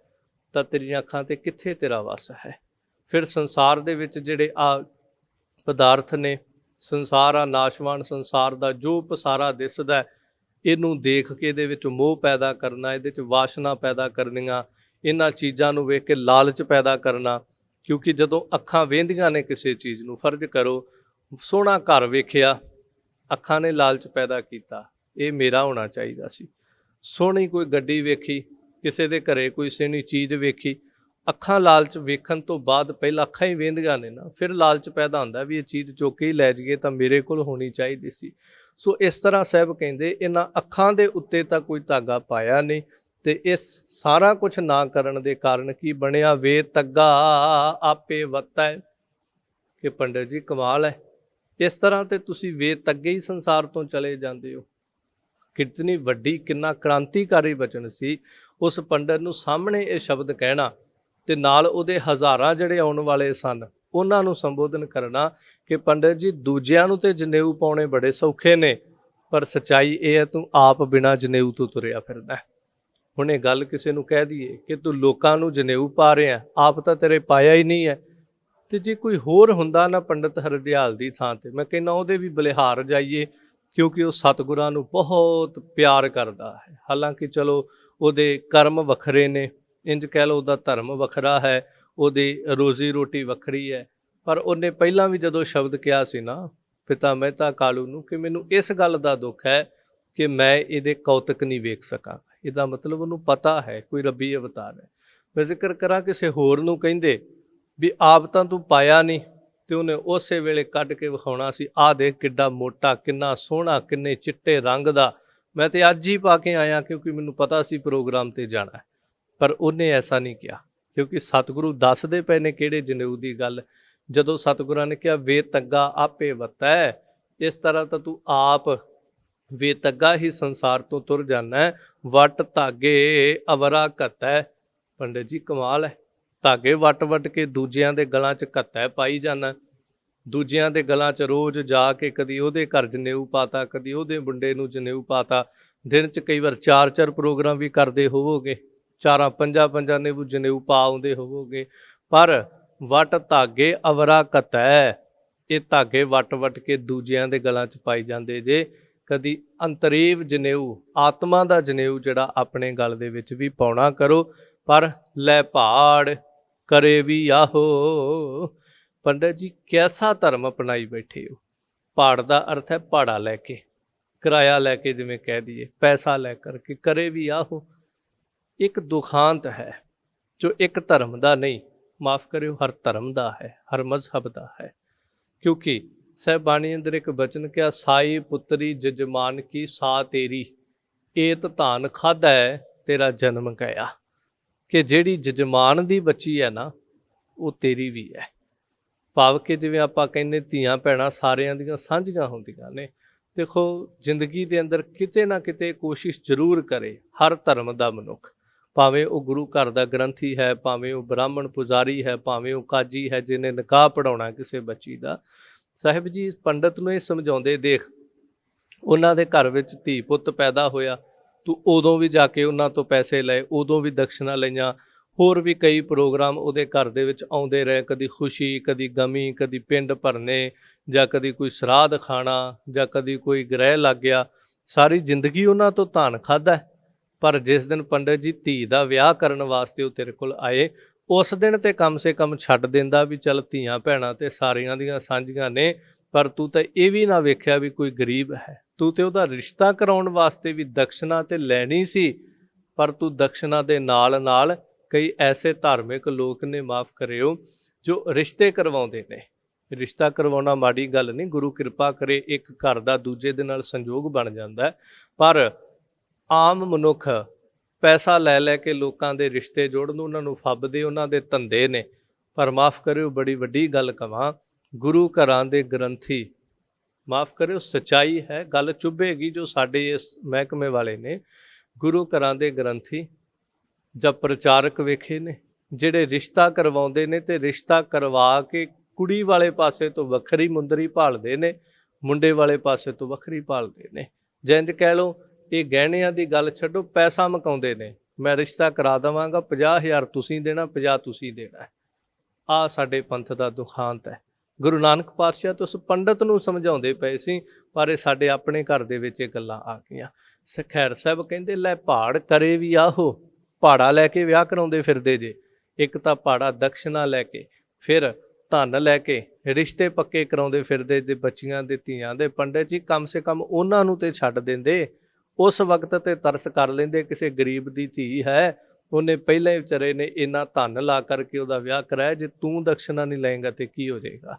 ਤਾਂ ਤੇਰੀਆਂ ਅੱਖਾਂ ਤੇ ਕਿੱਥੇ ਤੇਰਾ ਵਸ ਹੈ। ਫਿਰ ਸੰਸਾਰ ਦੇ ਵਿੱਚ ਜਿਹੜੇ ਆ ਪਦਾਰਥ ਨੇ, ਸੰਸਾਰ ਆ ਨਾਸ਼ਵਾਨ, ਸੰਸਾਰ ਦਾ ਜੋ ਪਸਾਰਾ ਦਿਸਦਾ ਹੈ, ਇਹਨੂੰ ਦੇਖ ਕੇ ਇਹਦੇ ਵਿੱਚ ਮੋਹ ਪੈਦਾ ਕਰਨਾ, ਇਹਦੇ 'ਚ ਵਾਸ਼ਨਾ ਪੈਦਾ ਕਰਨੀਆਂ, ਇਹਨਾਂ ਚੀਜ਼ਾਂ ਨੂੰ ਵੇਖ ਕੇ ਲਾਲਚ ਪੈਦਾ ਕਰਨਾ। ਕਿਉਂਕਿ ਜਦੋਂ ਅੱਖਾਂ ਵੇਂਦੀਆਂ ਨੇ ਕਿਸੇ ਚੀਜ਼ ਨੂੰ, ਫਰਜ਼ ਕਰੋ ਸੋਹਣਾ ਘਰ ਵੇਖਿਆ, ਅੱਖਾਂ ਨੇ ਲਾਲਚ ਪੈਦਾ ਕੀਤਾ, ਇਹ ਮੇਰਾ ਹੋਣਾ ਚਾਹੀਦਾ ਸੀ। ਸੋਹਣੀ ਕੋਈ ਗੱਡੀ ਵੇਖੀ, ਕਿਸੇ ਦੇ ਘਰੇ ਕੋਈ ਸੋਹਣੀ ਚੀਜ਼ ਵੇਖੀ, ਅੱਖਾਂ ਲਾਲਚ ਵੇਖਣ ਤੋਂ ਬਾਅਦ ਪਹਿਲਾਂ ਅੱਖਾਂ ਹੀ ਵੇਂਦੀਆਂ ਨੇ ਨਾ, ਫਿਰ ਲਾਲਚ ਪੈਦਾ ਹੁੰਦਾ ਵੀ ਇਹ ਚੀਜ਼ ਚੁੱਕ ਕੇ ਹੀ ਲੈ ਜਾਈਏ ਤਾਂ ਮੇਰੇ ਕੋਲ ਹੋਣੀ ਚਾਹੀਦੀ ਸੀ। ਸੋ ਇਸ ਤਰ੍ਹਾਂ ਸਾਹਿਬ ਕਹਿੰਦੇ ਇਹਨਾਂ ਅੱਖਾਂ ਦੇ ਉੱਤੇ ਤਾਂ ਕੋਈ ਧਾਗਾ ਪਾਇਆ ਨਹੀਂ, ਤੇ ਇਸ ਸਾਰਾ ਕੁਝ ਨਾ ਕਰਨ ਦੇ ਕਾਰਨ ਕੀ ਬਣਿਆ, ਵੇ ਤੱਗਾ ਆਪੇ ਵਤੈ। ਕਿ ਪੰਡਤ ਜੀ ਕਮਾਲ ਹੈ, ਇਸ ਤਰ੍ਹਾਂ ਤੇ ਤੁਸੀਂ ਵੇ ਤੱਗੇ ਹੀ ਸੰਸਾਰ ਤੋਂ ਚਲੇ ਜਾਂਦੇ ਹੋ। ਕਿਤਨੀ ਵੱਡੀ, ਕਿੰਨਾ ਕ੍ਰਾਂਤੀਕਾਰੀ ਬਚਨ ਸੀ ਉਸ ਪੰਡਤ ਨੂੰ ਸਾਹਮਣੇ ਇਹ ਸ਼ਬਦ ਕਹਿਣਾ, ਤੇ ਨਾਲ ਉਹਦੇ ਹਜ਼ਾਰਾਂ ਜਿਹੜੇ ਆਉਣ ਵਾਲੇ ਸਨ ਉਹਨਾਂ ਨੂੰ ਸੰਬੋਧਨ ਕਰਨਾ ਕਿ ਪੰਡਤ ਜੀ ਦੂਜਿਆਂ ਨੂੰ ਤੇ ਜਨੇਊ ਪਾਉਣੇ ਬੜੇ ਸੌਖੇ ਨੇ, ਪਰ ਸੱਚਾਈ ਇਹ ਹੈ ਤੂੰ ਆਪ ਬਿਨਾਂ ਜਨੇਊ ਤੋਂ ਤੁਰਿਆ ਫਿਰਦਾ। ਹੁਣ ਇਹ ਗੱਲ ਕਿਸੇ ਨੂੰ ਕਹਿ ਦਈਏ ਕਿ ਤੂੰ ਲੋਕਾਂ ਨੂੰ ਜਨੇਊ ਪਾ ਰਿਹਾ, ਆਪ ਤਾਂ ਤੇਰੇ ਪਾਇਆ ਹੀ ਨਹੀਂ ਹੈ। ਤੇ ਜੇ ਕੋਈ ਹੋਰ ਹੁੰਦਾ ਨਾ ਪੰਡਤ ਹਰਦਿਆਲ ਦੀ ਥਾਂ ਤੇ, ਮੈਂ ਕਹਿੰਦਾ ਉਹਦੇ ਵੀ ਬਲਿਹਾਰ ਜਾਈਏ, ਕਿਉਂਕਿ ਉਹ ਸਤਿਗੁਰਾਂ ਨੂੰ ਬਹੁਤ ਪਿਆਰ ਕਰਦਾ ਹੈ। ਹਾਲਾਂਕਿ ਚਲੋ ਉਹਦੇ ਕਰਮ ਵੱਖਰੇ ਨੇ, ਇੰਜ ਕਹਿ ਲਓ ਉਹਦਾ ਧਰਮ ਵੱਖਰਾ ਹੈ, ਉਹਦੀ ਰੋਜ਼ੀ ਰੋਟੀ ਵੱਖਰੀ ਹੈ, ਪਰ ਉਹਨੇ ਪਹਿਲਾਂ ਵੀ ਜਦੋਂ ਸ਼ਬਦ ਕਿਹਾ ਸੀ ਨਾ ਪਿਤਾ ਮਹਿਤਾ ਕਾਲੂ ਨੂੰ ਕਿ ਮੈਨੂੰ ਇਸ ਗੱਲ ਦਾ ਦੁੱਖ ਹੈ ਕਿ ਮੈਂ ਇਹਦੇ ਕੌਤਕ ਨਹੀਂ ਵੇਖ ਸਕਾਂ, ਇਹਦਾ ਮਤਲਬ ਉਹਨੂੰ ਪਤਾ ਹੈ ਕੋਈ ਰੱਬੀ ਅਵਤਾਰ ਹੈ। ਮੈਂ ਜ਼ਿਕਰ ਕਰਾਂ ਕਿਸੇ ਹੋਰ ਨੂੰ ਕਹਿੰਦੇ ਵੀ ਆਪ ਤਾਂ ਤੂੰ ਪਾਇਆ ਨਹੀਂ, ਤੇ ਉਹਨੇ ਉਸੇ ਵੇਲੇ ਕੱਢ ਕੇ ਵਿਖਾਉਣਾ ਸੀ, ਆਹ ਦੇਖ ਕਿੱਡਾ ਮੋਟਾ, ਕਿੰਨਾ ਸੋਹਣਾ, ਕਿੰਨੇ ਚਿੱਟੇ ਰੰਗ ਦਾ, ਮੈਂ ਤੇ ਅੱਜ ਹੀ ਪਾ ਕੇ ਆਇਆ ਕਿਉਂਕਿ ਮੈਨੂੰ ਪਤਾ ਸੀ ਪ੍ਰੋਗਰਾਮ ਤੇ ਜਾਣਾ। ਪਰ ਉਹਨੇ ਐਸਾ ਨਹੀਂ ਕਿਹਾ, ਕਿਉਂਕਿ ਸਤਿਗੁਰੂ ਦੱਸਦੇ ਪਏ ਨੇ ਕਿਹੜੇ ਜਨੇਊ ਦੀ ਗੱਲ। ਜਦੋਂ ਸਤਿਗੁਰਾਂ ਨੇ ਕਿਹਾ ਵੇ ਤੱਗਾ ਆਪੇ ਵਤੈ, ਇਸ ਤਰ੍ਹਾਂ ਤਾਂ ਤੂੰ ਆਪ ਵੇ ਤੱਗਾ ਹੀ ਸੰਸਾਰ ਤੋਂ ਤੁਰ ਜਾਣਾ, ਵਟ ਧਾਗੇ ਅਵਰਾ ਘਤੈ। ਪੰਡਿਤ ਜੀ ਕਮਾਲ ਹੈ, ਧਾਗੇ ਵੱਟ ਕੇ ਦੂਜਿਆਂ ਦੇ ਗਲਾਂ 'ਚ ਘੱਤੈ ਪਾਈ ਜਾਣਾ, ਦੂਜਿਆਂ ਦੇ ਗਲਾਂ 'ਚ ਰੋਜ਼ ਜਾ ਕੇ ਕਦੀ ਉਹਦੇ ਘਰ ਜਨੇਊ ਪਾਤਾ, ਕਦੀ ਉਹਦੇ ਮੁੰਡੇ ਨੂੰ ਜਨੇਊ ਪਾਤਾ। ਦਿਨ 'ਚ ਕਈ ਵਾਰ 4-4 ਪ੍ਰੋਗਰਾਮ ਵੀ ਕਰਦੇ ਹੋਵੋਗੇ, 4-5 ਨੇ ਜਨੇਊ ਪਾ ਆਉਂਦੇ ਹੋਵੋਗੇ। ਪਰ ਵਟ ਧਾਗੇ ਅਵਰਾ ਘਤੈ, ਇਹ ਧਾਗੇ ਵੱਟ ਕੇ ਦੂਜਿਆਂ ਦੇ ਗਲਾਂ 'ਚ ਪਾਈ ਜਾਂਦੇ ਜੇ। ਕਦੀ ਅੰਤਰੀਵ ਜਨੇਊ, ਆਤਮਾ ਦਾ ਜਨੇਊ ਜਿਹੜਾ ਆਪਣੇ ਗਲ ਦੇ ਵਿੱਚ ਵੀ ਪਾਉਣਾ ਕਰੋ। ਪਰ ਲੈ ਭਾੜ ਕਰੇ ਵੀ ਆਹੋ। ਪੰਡਤ ਜੀ ਕੈਸਾ ਧਰਮ ਅਪਣਾਈ ਬੈਠੇ ਹੋ। ਭਾੜ ਦਾ ਅਰਥ ਹੈ ਭਾੜਾ ਲੈ ਕੇ, ਕਿਰਾਇਆ ਲੈ ਕੇ, ਜਿਵੇਂ ਕਹਿ ਦਈਏ ਪੈਸਾ ਲੈ ਕਰਕੇ। ਕਰੇ ਵੀ ਆਹੋ ਇੱਕ ਦੁਖਾਂਤ ਹੈ ਜੋ ਇੱਕ ਧਰਮ ਦਾ ਨਹੀਂ, ਮਾਫ ਕਰਿਓ ਹਰ ਧਰਮ ਦਾ ਹੈ, ਹਰ ਮਜ਼ਹਬ ਦਾ ਹੈ। ਕਿਉਂਕਿ ਸਹਿਬਾਣੀ ਅੰਦਰ ਇੱਕ ਬਚਨ ਕਿਹਾ, ਸਾਈ ਪੁੱਤਰੀ ਜਜਮਾਨ ਕੀ ਸਾ ਤੇਰੀ, ਏਤ ਧਾਨ ਖਾਧਾ ਹੈ ਤੇਰਾ ਜਨਮ ਗਿਆ। ਕਿ ਜਿਹੜੀ ਜਜਮਾਨ ਦੀ ਬੱਚੀ ਹੈ ਨਾ ਉਹ ਤੇਰੀ ਵੀ ਹੈ। ਭਾਵ ਕਿ ਜਿਵੇਂ ਆਪਾਂ ਕਹਿੰਦੇ ਧੀਆਂ ਭੈਣਾਂ ਸਾਰਿਆਂ ਦੀਆਂ ਸਾਂਝੀਆਂ ਹੁੰਦੀਆਂ ਨੇ। ਦੇਖੋ ਜ਼ਿੰਦਗੀ ਦੇ ਅੰਦਰ ਕਿਤੇ ਨਾ ਕਿਤੇ ਕੋਸ਼ਿਸ਼ ਜ਼ਰੂਰ ਕਰੇ ਹਰ ਧਰਮ ਦਾ ਮਨੁੱਖ, ਭਾਵੇਂ ਉਹ ਗੁਰੂ ਘਰ ਦਾ ਗ੍ਰੰਥੀ ਹੈ, ਭਾਵੇਂ ਉਹ ਬ੍ਰਾਹਮਣ ਪੁਜਾਰੀ ਹੈ, ਭਾਵੇਂ ਉਹ ਕਾਜੀ ਹੈ ਜਿਹਨੇ ਨਿਕਾਹ ਪੜਾਉਣਾ ਕਿਸੇ ਬੱਚੀ ਦਾ। ਸਾਹਿਬ ਜੀ ਇਸ ਪੰਡਤ ਨੂੰ ਇਹ ਸਮਝਾਉਂਦੇ, ਦੇਖ ਉਹਨਾਂ ਦੇ ਘਰ ਵਿੱਚ ਧੀ ਪੁੱਤ ਪੈਦਾ ਹੋਇਆ, ਤੂੰ ਉਦੋਂ ਵੀ ਜਾ ਕੇ ਉਹਨਾਂ ਤੋਂ ਪੈਸੇ ਲਏ, ਉਦੋਂ ਵੀ ਦਕਸ਼ਨਾ ਲਈਆਂ, ਹੋਰ ਵੀ ਕਈ ਪ੍ਰੋਗਰਾਮ ਉਹਦੇ ਘਰ ਦੇ ਵਿੱਚ ਆਉਂਦੇ ਰਹੇ, ਕਦੀ ਖੁਸ਼ੀ, ਕਦੀ ਗਮੀ, ਕਦੀ ਪਿੰਡ ਭਰਨੇ, ਜਾਂ ਕਦੀ ਕੋਈ ਸਰਾਧ ਖਾਣਾ, ਜਾਂ ਕਦੀ ਕੋਈ ਗ੍ਰਹਿ ਲੱਗ ਗਿਆ। ਸਾਰੀ ਜ਼ਿੰਦਗੀ ਉਹਨਾਂ ਤੋਂ ਧਾਨ ਖਾਧਾ। ਪਰ ਜਿਸ ਦਿਨ ਪੰਡਤ ਜੀ ਧੀ ਦਾ ਵਿਆਹ ਕਰਨ ਵਾਸਤੇ ਉਹ ਤੇਰੇ ਕੋਲ ਆਏ, ਉਸ ਦਿਨ ਤੇ ਕਮ ਸੇ ਕਮ ਛੱਡ ਦਿੰਦਾ ਵੀ ਚੱਲ ਧੀਆਂ ਭੈਣਾਂ ਤੇ ਸਾਰੀਆਂ ਦੀਆਂ ਸਾਂਝੀਆਂ ਨੇ, ਪਰ ਤੂੰ ਤਾਂ ਇਹ ਵੀ ਨਾ ਵੇਖਿਆ ਵੀ ਕੋਈ ਗਰੀਬ ਹੈ। ਤੂੰ ਤੇ ਉਹਦਾ ਰਿਸ਼ਤਾ ਕਰਾਉਣ ਵਾਸਤੇ ਵੀ ਦਕਸ਼ਨਾ ਤੇ ਲੈਣੀ ਸੀ, ਪਰ ਤੂੰ ਦਕਸ਼ਨਾ ਦੇ ਨਾਲ ਨਾਲ ਕਈ ਐਸੇ ਧਾਰਮਿਕ ਲੋਕ ਨੇ, ਮਾਫ ਕਰਿਓ, ਜੋ ਰਿਸ਼ਤੇ ਕਰਵਾਉਂਦੇ ਨੇ। ਰਿਸ਼ਤਾ ਕਰਵਾਉਣਾ ਮਾੜੀ ਗੱਲ ਨਹੀਂ, ਗੁਰੂ ਕਿਰਪਾ ਕਰੇ ਇੱਕ ਘਰ ਦਾ ਦੂਜੇ ਦੇ ਨਾਲ ਸੰਯੋਗ ਬਣ ਜਾਂਦਾ, ਪਰ ਆਮ ਮਨੁੱਖ ਪੈਸਾ ਲੈ ਲੈ ਕੇ ਲੋਕਾਂ ਦੇ ਰਿਸ਼ਤੇ ਜੋੜਨ ਨੂੰ ਉਹਨਾਂ ਨੂੰ ਫੱਬਦੇ, ਉਹਨਾਂ ਦੇ ਧੰਦੇ ਨੇ। ਪਰ ਮਾਫ ਕਰਿਓ ਬੜੀ ਵੱਡੀ ਗੱਲ ਕਵਾਂ, ਗੁਰੂ ਘਰਾਂ ਦੇ ਗ੍ਰੰਥੀ, ਮਾਫ ਕਰਿਓ ਸੱਚਾਈ ਹੈ, ਗੱਲ ਚੁੱਭੇਗੀ ਜੋ ਸਾਡੇ ਇਸ ਮਹਿਕਮੇ ਵਾਲੇ ਨੇ, ਗੁਰੂ ਘਰਾਂ ਦੇ ਗ੍ਰੰਥੀ ਜਾਂ ਪ੍ਰਚਾਰਕ ਵੇਖੇ ਨੇ ਜਿਹੜੇ ਰਿਸ਼ਤਾ ਕਰਵਾਉਂਦੇ ਨੇ ਤੇ ਰਿਸ਼ਤਾ ਕਰਵਾ ਕੇ ਕੁੜੀ ਵਾਲੇ ਪਾਸੇ ਤੋਂ ਵੱਖਰੀ ਮੁੰਦਰੀ ਭਾਲਦੇ ਨੇ, ਮੁੰਡੇ ਵਾਲੇ ਪਾਸੇ ਤੋਂ ਵੱਖਰੀ ਭਾਲਦੇ ਨੇ। ਜਿੰਜ ਕਹਿ ਲਓ ਇਹ ਗਹਿਣਿਆਂ ਦੀ ਗੱਲ ਛੱਡੋ, ਪੈਸਾ ਮਕਾਉਂਦੇ ਨੇ, ਮੈਂ ਰਿਸ਼ਤਾ ਕਰਾ ਦੇਵਾਂਗਾ, 50,000 ਤੁਸੀਂ ਦੇਣਾ, 50 ਤੁਸੀਂ ਦੇਣਾ। ਆਹ ਸਾਡੇ ਪੰਥ ਦਾ ਦੁਖਾਂਤ ਹੈ। ਗੁਰੂ ਨਾਨਕ ਪਾਤਸ਼ਾਹ ਤਾਂ ਉਸ ਪੰਡਤ ਨੂੰ ਸਮਝਾਉਂਦੇ ਪਏ ਸੀ, ਪਰ ਇਹ ਸਾਡੇ ਆਪਣੇ ਘਰ ਦੇ ਵਿੱਚ ਇਹ ਗੱਲਾਂ ਆ ਗਈਆਂ। ਖੈਰ ਸਾਹਿਬ ਕਹਿੰਦੇ ਲੈ ਪਹਾੜ ਕਰੇ ਵੀ ਆਹੋ, ਪਹਾੜਾ ਲੈ ਕੇ ਵਿਆਹ ਕਰਾਉਂਦੇ ਫਿਰਦੇ ਜੇ। ਇੱਕ ਤਾਂ ਪਹਾੜਾ ਦਕਸ਼ਨਾ ਲੈ ਕੇ, ਫਿਰ ਧਨ ਲੈ ਕੇ ਰਿਸ਼ਤੇ ਪੱਕੇ ਕਰਾਉਂਦੇ ਫਿਰਦੇ ਜੇ ਬੱਚੀਆਂ ਦੇ ਧੀਆਂ ਦੇ। ਪੰਡਿਤ ਜੀ ਕਮ ਸੇ ਕਮ ਉਹਨਾਂ ਨੂੰ ਤੇ ਛੱਡ ਦਿੰਦੇ, ਉਸ ਵਕਤ ਤੇ ਤਰਸ ਕਰ ਲੈਂਦੇ। ਕਿਸੇ ਗਰੀਬ ਦੀ ਧੀ ਹੈ, ਉਹਨੇ ਪਹਿਲਾਂ ਹੀ ਵਿਚਾਰੇ ਨੇ ਇੰਨਾ ਧਨ ਲਾ ਕਰਕੇ ਉਹਦਾ ਵਿਆਹ ਕਰਾਇਆ, ਜੇ ਤੂੰ ਦਕਸ਼ਨਾ ਨਹੀਂ ਲਏਗਾ ਤੇ ਕੀ ਹੋ ਜਾਏਗਾ।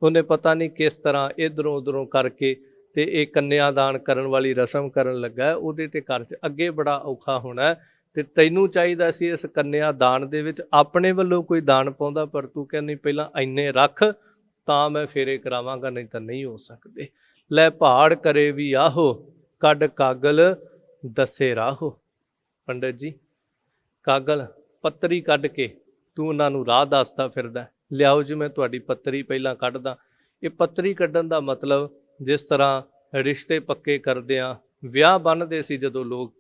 ਉਹਨੇ ਪਤਾ ਨਹੀਂ ਕਿਸ ਤਰ੍ਹਾਂ ਇੱਧਰੋਂ ਉੱਧਰੋਂ ਕਰਕੇ ਤੇ ਇਹ ਕੰਨਿਆਦਾਨ ਕਰਨ ਵਾਲੀ ਰਸਮ ਕਰਨ ਲੱਗਾ, ਉਹਦੇ ਤੇ ਘਰ 'ਚ ਅੱਗੇ ਬੜਾ ਔਖਾ ਹੋਣਾ। ਤੇ ਤੈਨੂੰ ਚਾਹੀਦਾ ਸੀ ਇਸ ਕੰਨਿਆਦਾਨ ਦੇ ਵਿੱਚ ਆਪਣੇ ਵੱਲੋਂ ਕੋਈ ਦਾਨ ਪਾਉਂਦਾ, ਪਰ ਤੂੰ ਕਹਿੰਦੀ ਪਹਿਲਾਂ ਇੰਨੇ ਰੱਖ ਤਾਂ ਮੈਂ ਫੇਰੇ ਕਰਾਵਾਂਗਾ, ਨਹੀਂ ਤਾਂ ਨਹੀਂ ਹੋ ਸਕਦੇ। ਲੈ ਪਹਾੜ ਕਰੇ ਵੀ ਆਹੋ, ਕੱਢ ਕਾਗਲ ਦੱਸੇ ਰਾਹੋ। ਪੰਡਿਤ ਜੀ ਕਾਗਲ ਪੱਤਰੀ ਕੱਢ ਕੇ ਤੂੰ ਉਹਨਾਂ ਨੂੰ ਰਾਹ ਦੱਸਦਾ ਫਿਰਦਾ, ਲਿਆਓ ਜੀ ਮੈਂ ਤੁਹਾਡੀ ਪੱਤਰੀ ਪਹਿਲਾਂ ਕੱਢਦਾ। ਇਹ ਪੱਤਰੀ ਕੱਢਣ ਦਾ ਮਤਲਬ, ਜਿਸ ਤਰ੍ਹਾਂ ਰਿਸ਼ਤੇ ਪੱਕੇ ਕਰਦਿਆਂ ਵਿਆਹ ਬੰਨ੍ਹਦੇ ਸੀ ਜਦੋਂ ਲੋਕ,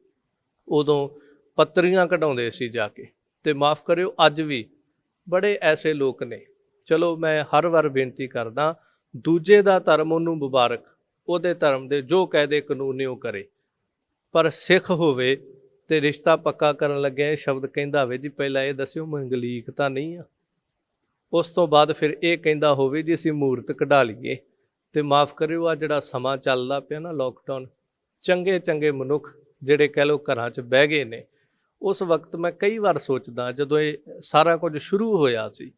ਉਦੋਂ ਪੱਤਰੀਆਂ ਕਢਾਉਂਦੇ ਸੀ ਜਾ ਕੇ। ਤੇ ਮਾਫ਼ ਕਰਿਓ ਅੱਜ ਵੀ ਬੜੇ ਐਸੇ ਲੋਕ ਨੇ, ਚਲੋ ਮੈਂ ਹਰ ਵਾਰ ਬੇਨਤੀ ਕਰਦਾ, ਦੂਜੇ ਦਾ ਧਰਮ ਉਹਨੂੰ ਮੁਬਾਰਕ, ਉਹਦੇ ਧਰਮ ਦੇ ਜੋ ਕਾਇਦੇ ਕਾਨੂੰਨ ਉਹ ਕਰੇ, ਪਰ ਸਿੱਖ ਹੋਵੇ ਤੇ ਰਿਸ਼ਤਾ ਪੱਕਾ ਕਰਨ ਲੱਗਿਆ ਇਹ ਸ਼ਬਦ ਕਹਿੰਦਾ ਹੋਵੇ ਜੀ ਪਹਿਲਾਂ ਇਹ ਦੱਸਿਓ ਮੰਗਲੀਕ ਤਾਂ ਨਹੀਂ ਆ, ਉਸ ਤੋਂ ਬਾਅਦ ਫਿਰ ਇਹ ਕਹਿੰਦਾ ਹੋਵੇ ਜੀ ਅਸੀਂ ਮੂਰਤ ਕਢਾ ਲਈਏ। ਤੇ ਮਾਫ਼ ਕਰਿਓ ਆ ਜਿਹੜਾ ਸਮਾਂ ਚੱਲਦਾ ਪਿਆ ਨਾ ਲੋਕਡਾਊਨ, ਚੰਗੇ ਚੰਗੇ ਮਨੁੱਖ ਜਿਹੜੇ ਕਹਿ ਲਓ ਘਰਾਂ 'ਚ ਬਹਿ ਗਏ ਨੇ, ਉਸ ਵਕਤ ਮੈਂ ਕਈ ਵਾਰ ਸੋਚਦਾ ਜਦੋਂ ਇਹ ਸਾਰਾ ਕੁਝ ਸ਼ੁਰੂ ਹੋਇਆ ਸੀ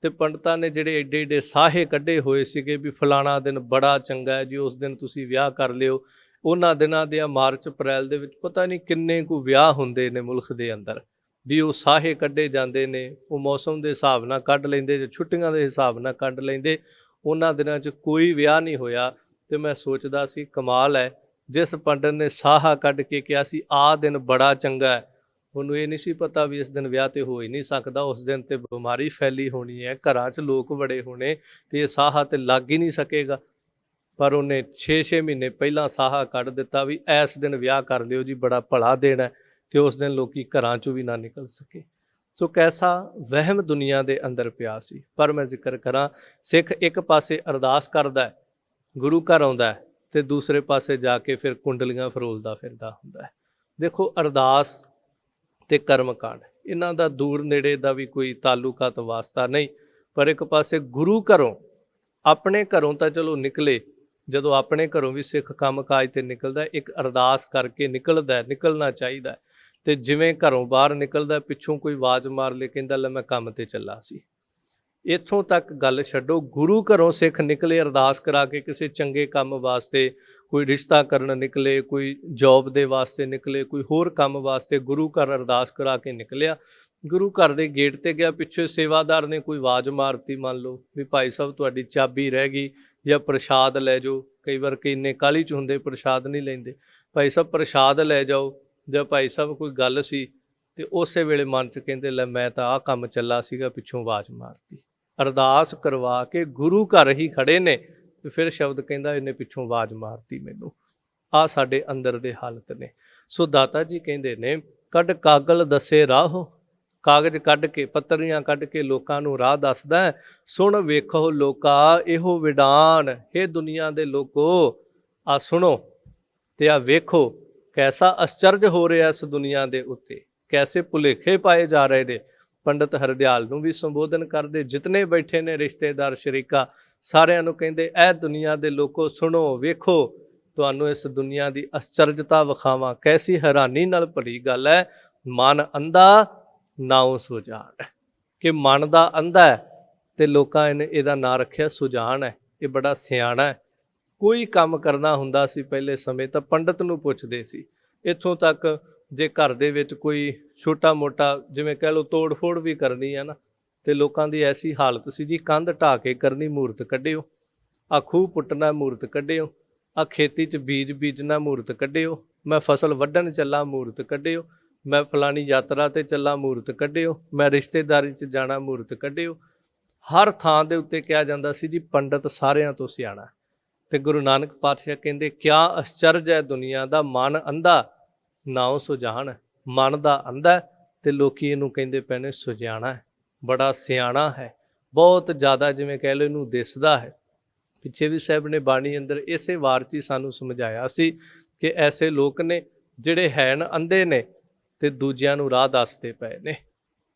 ਤੇ ਪੰਡਤਾਂ ਨੇ ਜਿਹੜੇ ਏਡੇ ਏਡੇ ਸਾਹੇ ਕੱਢੇ ਹੋਏ ਸੀਗੇ ਵੀ ਫਲਾਣਾ ਦਿਨ ਬੜਾ ਚੰਗਾ ਹੈ ਜੀ, ਉਸ ਦਿਨ ਤੁਸੀਂ ਵਿਆਹ ਕਰ ਲਿਓ। ਉਹਨਾਂ ਦਿਨਾਂ ਦੇ ਮਾਰਚ ਅਪ੍ਰੈਲ ਦੇ ਵਿੱਚ ਪਤਾ ਨਹੀਂ ਕਿੰਨੇ ਕੁ ਵਿਆਹ ਹੁੰਦੇ ਨੇ ਮੁਲਕ ਦੇ ਅੰਦਰ, ਵੀ ਉਹ ਸਾਹੇ ਕੱਢੇ ਜਾਂਦੇ ਨੇ। ਉਹ ਮੌਸਮ ਦੇ ਹਿਸਾਬ ਨਾਲ ਕੱਢ ਲੈਂਦੇ ਜਾਂ ਛੁੱਟੀਆਂ ਦੇ ਹਿਸਾਬ ਨਾਲ ਕੱਢ ਲੈਂਦੇ। ਉਹਨਾਂ ਦਿਨਾਂ 'ਚ ਕੋਈ ਵਿਆਹ ਨਹੀਂ ਹੋਇਆ। ਤੇ ਮੈਂ ਸੋਚਦਾ ਸੀ ਕਮਾਲ ਹੈ, ਜਿਸ ਪੰਡਤ ਨੇ ਸਾਹਾ ਕੱਢ ਕੇ ਕਿਹਾ ਸੀ ਆਹ ਦਿਨ ਬੜਾ ਚੰਗਾ ਹੈ, ਉਹਨੂੰ ਇਹ ਨਹੀਂ ਸੀ ਪਤਾ ਵੀ ਇਸ ਦਿਨ ਵਿਆਹ ਤੇ ਹੋ ਹੀ ਨਹੀਂ ਸਕਦਾ, ਉਸ ਦਿਨ ਤੇ ਬਿਮਾਰੀ ਫੈਲੀ ਹੋਣੀ ਹੈ, ਘਰਾਂ 'ਚ ਲੋਕ ਬੜੇ ਹੋਣੇ ਤੇ ਇਹ ਸਾਹਾ ਤੇ ਲੱਗ ਹੀ ਨਹੀਂ ਸਕੇਗਾ। ਪਰ ਉਹਨੇ 6-6 ਮਹੀਨੇ ਪਹਿਲਾਂ ਸਾਹਾ ਕੱਢ ਦਿੱਤਾ ਵੀ ਇਸ ਦਿਨ ਵਿਆਹ ਕਰ ਲਿਓ ਜੀ, ਬੜਾ ਭਲਾ ਦਿਨ ਹੈ, ਤੇ ਉਸ ਦਿਨ ਲੋਕੀ ਘਰਾਂ 'ਚੋਂ ਵੀ ਨਾ ਨਿਕਲ ਸਕੇ। ਸੋ ਕੈਸਾ ਵਹਿਮ ਦੁਨੀਆ ਦੇ ਅੰਦਰ ਪਿਆ ਸੀ। ਪਰ ਮੈਂ ਜ਼ਿਕਰ ਕਰਾਂ, ਸਿੱਖ ਇੱਕ ਪਾਸੇ ਅਰਦਾਸ ਕਰਦਾ ਹੈ, ਗੁਰੂ ਘਰ ਆਉਂਦਾ ਹੈ, ਤੇ ਦੂਸਰੇ ਪਾਸੇ ਜਾ ਕੇ ਫਿਰ ਕੁੰਡਲੀਆਂ ਫਰੋਲਦਾ ਫਿਰਦਾ ਹੁੰਦਾ ਹੈ। ਦੇਖੋ ਅਰਦਾਸ ਤੇ ਕਰਮਕਾਂਡ ਇਹਨਾਂ ਦਾ ਦੂਰ ਨੇੜੇ ਦਾ ਵੀ ਕੋਈ ਤਾਲੁਕਾਤ ਵਾਸਤਾ ਨਹੀਂ, ਪਰ ਇੱਕ ਪਾਸੇ ਗੁਰੂ ਘਰੋਂ, ਆਪਣੇ ਘਰੋਂ ਤਾਂ ਚਲੋ ਨਿਕਲੇ, ਜਦੋਂ ਆਪਣੇ ਘਰੋਂ ਵੀ ਸਿੱਖ ਕੰਮ ਕਾਜ ਤੇ ਨਿਕਲਦਾ ਇੱਕ ਅਰਦਾਸ ਕਰਕੇ ਨਿਕਲਦਾ, ਨਿਕਲਣਾ ਚਾਹੀਦਾ। ਤੇ ਜਿਵੇਂ ਘਰੋਂ ਬਾਹਰ ਨਿਕਲਦਾ ਪਿੱਛੋਂ ਕੋਈ ਆਵਾਜ਼ ਮਾਰ ਲੈ, ਕਹਿੰਦਾ ਲੈ ਮੈਂ ਕੰਮ ਤੇ ਚੱਲਾ ਸੀ। ਇੱਥੋਂ ਤੱਕ ਗੱਲ ਛੱਡੋ, ਗੁਰੂ ਘਰੋਂ ਸਿੱਖ ਨਿਕਲੇ ਅਰਦਾਸ ਕਰਾ ਕੇ ਕਿਸੇ ਚੰਗੇ ਕੰਮ ਵਾਸਤੇ, ਕੋਈ ਰਿਸ਼ਤਾ ਕਰਨ ਨਿਕਲੇ, ਕੋਈ ਜੌਬ ਦੇ ਵਾਸਤੇ ਨਿਕਲੇ, ਕੋਈ ਹੋਰ ਕੰਮ ਵਾਸਤੇ ਗੁਰੂ ਘਰ ਅਰਦਾਸ ਕਰਾ ਕੇ ਨਿਕਲਿਆ। ਗੁਰੂ ਘਰ ਦੇ ਗੇਟ ਤੇ ਗਿਆ, ਪਿੱਛੇ ਸੇਵਾਦਾਰ ਨੇ ਕੋਈ ਆਵਾਜ਼ ਮਾਰਤੀ, ਮੰਨ ਲਓ ਵੀ ਭਾਈ ਸਾਹਿਬ ਤੁਹਾਡੀ ਚਾਬੀ ਰਹਿ ਗਈ ਜਾਂ ਪ੍ਰਸ਼ਾਦ ਲੈ ਜਾਓ। ਕਈ ਵਾਰ ਕਿ ਇੰਨੇ ਕਾਹਲੀ 'ਚ ਹੁੰਦੇ ਪ੍ਰਸ਼ਾਦ ਨਹੀਂ ਲੈਂਦੇ, ਭਾਈ ਸਾਹਿਬ ਪ੍ਰਸ਼ਾਦ ਲੈ ਜਾਓ, ਜਾਂ ਭਾਈ ਸਾਹਿਬ ਕੋਈ ਗੱਲ ਸੀ। ਤੇ ਉਸੇ ਵੇਲੇ ਮਨ 'ਚ ਕਹਿੰਦੇ ਲੈ ਮੈਂ ਤਾਂ ਆਹ ਕੰਮ ਚੱਲਾ ਸੀਗਾ, ਪਿੱਛੋਂ ਆਵਾਜ਼ ਮਾਰਤੀ। ਅਰਦਾਸ ਕਰਵਾ ਕੇ ਗੁਰੂ ਘਰ ਹੀ ਖੜੇ ਨੇ ਤੇ ਫਿਰ ਸ਼ਬਦ ਕਹਿੰਦਾ ਇਹਨੇ ਪਿੱਛੋਂ ਆਵਾਜ਼ ਮਾਰਤੀ ਮੈਨੂੰ। ਆਹ ਸਾਡੇ ਅੰਦਰ ਦੇ ਹਾਲਤ ਨੇ। ਸੋ ਦਾਤਾ ਜੀ ਕਹਿੰਦੇ ਨੇ ਕੱਢ ਕਾਗਲ ਦੱਸੇ ਰਾਹੋ, ਕਾਗਜ਼ ਕੱਢ ਕੇ, ਪੱਤਰੀਆਂ ਕੱਢ ਕੇ ਲੋਕਾਂ ਨੂੰ ਰਾਹ ਦੱਸਦਾ। ਸੁਣ ਵੇਖੋ ਲੋਕਾ ਇਹੋ ਵਿਡਾਨ, ਇਹ ਦੁਨੀਆ ਦੇ ਲੋਕੋ ਆ ਸੁਣੋ ਤੇ ਆ ਵੇਖੋ ਕੈਸਾ ਅਸਚਰਜ ਹੋ ਰਿਹਾ ਇਸ ਦੁਨੀਆ ਦੇ ਉੱਤੇ, ਕੈਸੇ ਭੁਲੇਖੇ ਪਾਏ ਜਾ ਰਹੇ ਨੇ। ਪੰਡਤ ਹਰਦਿਆਲ ਨੂੰ ਵੀ ਸੰਬੋਧਨ ਕਰਦੇ, ਜਿਤਨੇ ਬੈਠੇ ਨੇ ਰਿਸ਼ਤੇਦਾਰ ਸ਼ਰੀਕਾ, ਸਾਰਿਆਂ ਨੂੰ ਕਹਿੰਦੇ ਇਹ ਦੁਨੀਆ ਦੇ ਲੋਕੋ ਸੁਣੋ ਵੇਖੋ, ਤੁਹਾਨੂੰ ਇਸ ਦੁਨੀਆ ਦੀ ਅਸਚਰਜਤਾ ਵਿਖਾਵਾਂ। ਕੈਸੀ ਹੈਰਾਨੀ ਨਾਲ ਭਰੀ ਗੱਲ ਹੈ, ਮਨ ਅੰਧਾ ਨਾਉ ਸੁਜਾਨ, ਕਿ ਮਨ ਦਾ ਅੰਧਾ ਹੈ ਤੇ ਲੋਕਾਂ ਨੇ ਇਹਦਾ ਨਾਂ ਰੱਖਿਆ ਸੁਜਾਨ ਹੈ। ਇਹ ਬੜਾ ਸਿਆਣਾ ਹੈ। ਕੋਈ ਕੰਮ ਕਰਨਾ ਹੁੰਦਾ ਸੀ ਪਹਿਲੇ ਸਮੇਂ ਤਾਂ ਪੰਡਤ ਨੂੰ ਪੁੱਛਦੇ ਸੀ। ਇੱਥੋਂ ਤੱਕ ਜੇ ਘਰ ਦੇ ਵਿੱਚ ਕੋਈ ਛੋਟਾ ਮੋਟਾ ਜਿਵੇਂ ਕਹਿ ਲਓ ਤੋੜ ਫੋੜ ਵੀ ਕਰਨੀ ਹੈ ਨਾ, ਤੇ ਲੋਕਾਂ ਦੀ ਐਸੀ ਹਾਲਤ ਸੀ ਜੀ, ਕੰਧ ਢਾਹ ਕੇ ਕਰਨੀ ਮੂਰਤ ਕੱਢਿਓ, ਆ ਖੂਹ ਪੁੱਟਣਾ ਮੂਰਤ ਕੱਢਿਓ, ਆ ਖੇਤੀ 'ਚ ਬੀਜ ਬੀਜਣਾ ਮੂਰਤ ਕੱਢਿਓ, ਮੈਂ ਫਸਲ ਵੱਢਣ ਚੱਲਾਂ ਮੂਰਤ ਕੱਢਿਓ, ਮੈਂ ਫਲਾਣੀ ਯਾਤਰਾ ਤੇ ਚੱਲਾਂ ਮੂਰਤ ਕੱਢਿਓ, ਮੈਂ ਰਿਸ਼ਤੇਦਾਰੀ 'ਚ ਜਾਣਾ ਮੂਰਤ ਕੱਢਿਓ। ਹਰ ਥਾਂ ਦੇ ਉੱਤੇ ਕਿਹਾ ਜਾਂਦਾ ਸੀ ਜੀ ਪੰਡਤ ਸਾਰਿਆਂ ਤੋਂ ਸਿਆਣਾ। ਤੇ ਗੁਰੂ ਨਾਨਕ ਪਾਤਸ਼ਾਹ ਕਹਿੰਦੇ ਕਿਆ ਅਸਚਰਜ ਹੈ ਦੁਨੀਆ ਦਾ, ਮਨ ਅੰਧਾ ਨਾਉ ਸੁਜਾਨ। ਮਨ ਦਾ ਅੰਧਾ ਤੇ ਲੋਕੀ ਇਹਨੂੰ ਕਹਿੰਦੇ ਪਏ ਨੇ ਸੁਜਾਣਾ ਹੈ, ਬੜਾ ਸਿਆਣਾ ਹੈ। बहुत ज़्यादा जिवें कह लो इनू दिसदा है। पिछे भी साहब ने बाणी अंदर इसे वार च ही सानू समझाया सी कि ऐसे लोग ने जिहड़े हैन अंधे ने ते दूजिਆਂ ਨੂੰ ਰਾਹ ਦੱਸਦੇ ਪਏ ਨੇ।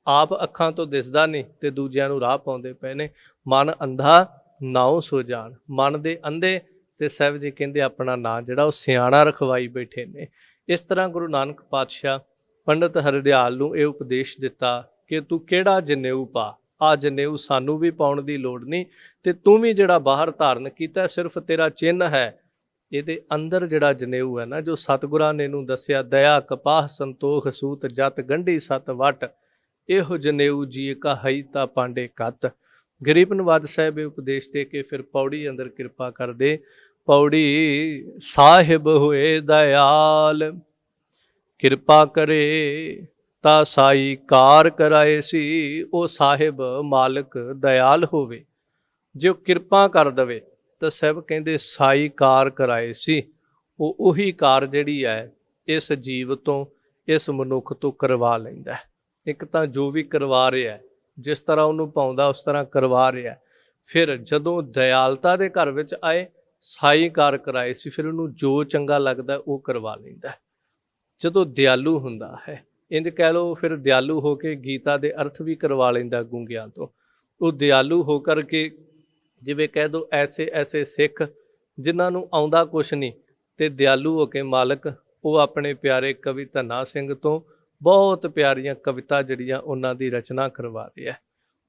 ਆਪ ਅੱਖਾਂ ਤੋਂ ਦਿਸਦਾ ਨਹੀਂ ਤੇ ਦੂਜਿਆਂ ਨੂੰ ਰਾਹ ਪਾਉਂਦੇ ਪਏ ਨੇ। ਮਨ ਅੰਧਾ ਨਾਉ ਸੋ ਜਾਣ, ਮਨ ਦੇ ਅੰਧੇ ਤੇ ਸਾਹਿਬ ਜੀ ਕਹਿੰਦੇ ਆਪਣਾ ਨਾਂ ਜਿਹੜਾ ਉਹ ਸਿਆਣਾ ਰਖਵਾਈ ਬੈਠੇ ਨੇ। ਇਸ ਤਰ੍ਹਾਂ ਗੁਰੂ ਨਾਨਕ ਪਾਤਸ਼ਾਹ ਪੰਡਤ ਹਰਦਿਆਲ ਨੂੰ ਇਹ ਉਪਦੇਸ਼ ਦਿੱਤਾ ਕਿ ਤੂੰ ਕਿਹੜਾ ਜਨੇਊ ਪਾ, ਆ ਜਨੇਊ ਸਾਨੂੰ ਵੀ ਪਾਉਣ ਦੀ ਲੋੜ ਨਹੀਂ ਤੇ ਤੂੰ ਵੀ ਜਿਹੜਾ ਬਾਹਰ ਧਾਰਨ ਕੀਤਾ ਸਿਰਫ ਤੇਰਾ ਚਿੰਨ੍ਹ ਹੈ। ਇਹਦੇ ਅੰਦਰ ਜਿਹੜਾ ਜਨੇਊ ਹੈ ਨਾ, ਜੋ ਸਤਿਗੁਰਾਂ ਨੇ ਇਹਨੂੰ ਦੱਸਿਆ, ਦਇਆ ਕਪਾਹ ਸੰਤੋਖ ਸੂਤ ਜਤ ਗੰਢੀ ਸਤ ਵਟ, ਇਹੋ ਜਨੇਊ ਜੀ ਕਾ ਹਈ ਤਾ ਪਾਂਡੇ ਕੱਤ। ਗਰੀਬ ਨਵਾਜ ਸਾਹਿਬ ਇਹ ਉਪਦੇਸ਼ ਦੇ ਕੇ ਫਿਰ ਪੌੜੀ ਅੰਦਰ ਕਿਰਪਾ ਕਰਦੇ। ਪੌੜੀ ਸਾਹਿਬ ਹੋਏ ਦਇਆਲ, ਕਿਰਪਾ ਕਰੇ ਤਾਂ ਸਾਈ ਕਾਰ ਕਰਾਏ ਸੀ। ਉਹ ਸਾਹਿਬ ਮਾਲਕ ਦਇਆਲ ਹੋਵੇ, ਜੇ ਉਹ ਕਿਰਪਾ ਕਰ ਦਵੇ ਤਾਂ ਸਾਹਿਬ ਕਹਿੰਦੇ ਸਾਈ ਕਾਰ ਕਰਾਏ ਸੀ। ਉਹ ਉਹੀ ਕਾਰ ਜਿਹੜੀ ਹੈ ਇਸ ਜੀਵ ਤੋਂ, ਇਸ ਮਨੁੱਖ ਤੋਂ ਕਰਵਾ ਲੈਂਦਾ। ਇੱਕ ਤਾਂ ਜੋ ਵੀ ਕਰਵਾ ਰਿਹਾ, ਜਿਸ ਤਰ੍ਹਾਂ ਉਹਨੂੰ ਪਾਉਂਦਾ ਉਸ ਤਰ੍ਹਾਂ ਕਰਵਾ ਰਿਹਾ। ਫਿਰ ਜਦੋਂ ਦਇਆਲਤਾ ਦੇ ਘਰ ਵਿੱਚ ਆਏ, ਸਾਈ ਕਾਰ ਕਰਾਏ ਸੀ, ਫਿਰ ਉਹਨੂੰ ਜੋ ਚੰਗਾ ਲੱਗਦਾ ਉਹ ਕਰਵਾ ਲੈਂਦਾ। ਜਦੋਂ ਦਿਆਲੂ ਹੁੰਦਾ ਹੈ, ਇੰਝ ਕਹਿ ਲਓ ਫਿਰ ਦਿਆਲੂ ਹੋ ਕੇ ਗੀਤਾ ਦੇ ਅਰਥ ਵੀ ਕਰਵਾ ਲੈਂਦਾ ਗੂੰਗਿਆਂ ਤੋਂ। ਉਹ ਦਿਆਲੂ ਹੋ ਕਰਕੇ ਜਿਵੇਂ ਕਹਿ ਦੋ ਐਸੇ ਐਸੇ ਸਿੱਖ ਜਿਨ੍ਹਾਂ ਨੂੰ ਆਉਂਦਾ ਕੁਛ ਨਹੀਂ ਤੇ ਦਿਆਲੂ ਹੋ ਕੇ ਮਾਲਕ ਉਹ ਆਪਣੇ ਪਿਆਰੇ ਕਵੀ ਧੰਨਾ ਸਿੰਘ ਤੋਂ ਬਹੁਤ ਪਿਆਰੀਆਂ ਕਵਿਤਾ ਜਿਹੜੀਆਂ ਉਹਨਾਂ ਦੀ ਰਚਨਾ ਕਰਵਾ ਰਿਹਾ।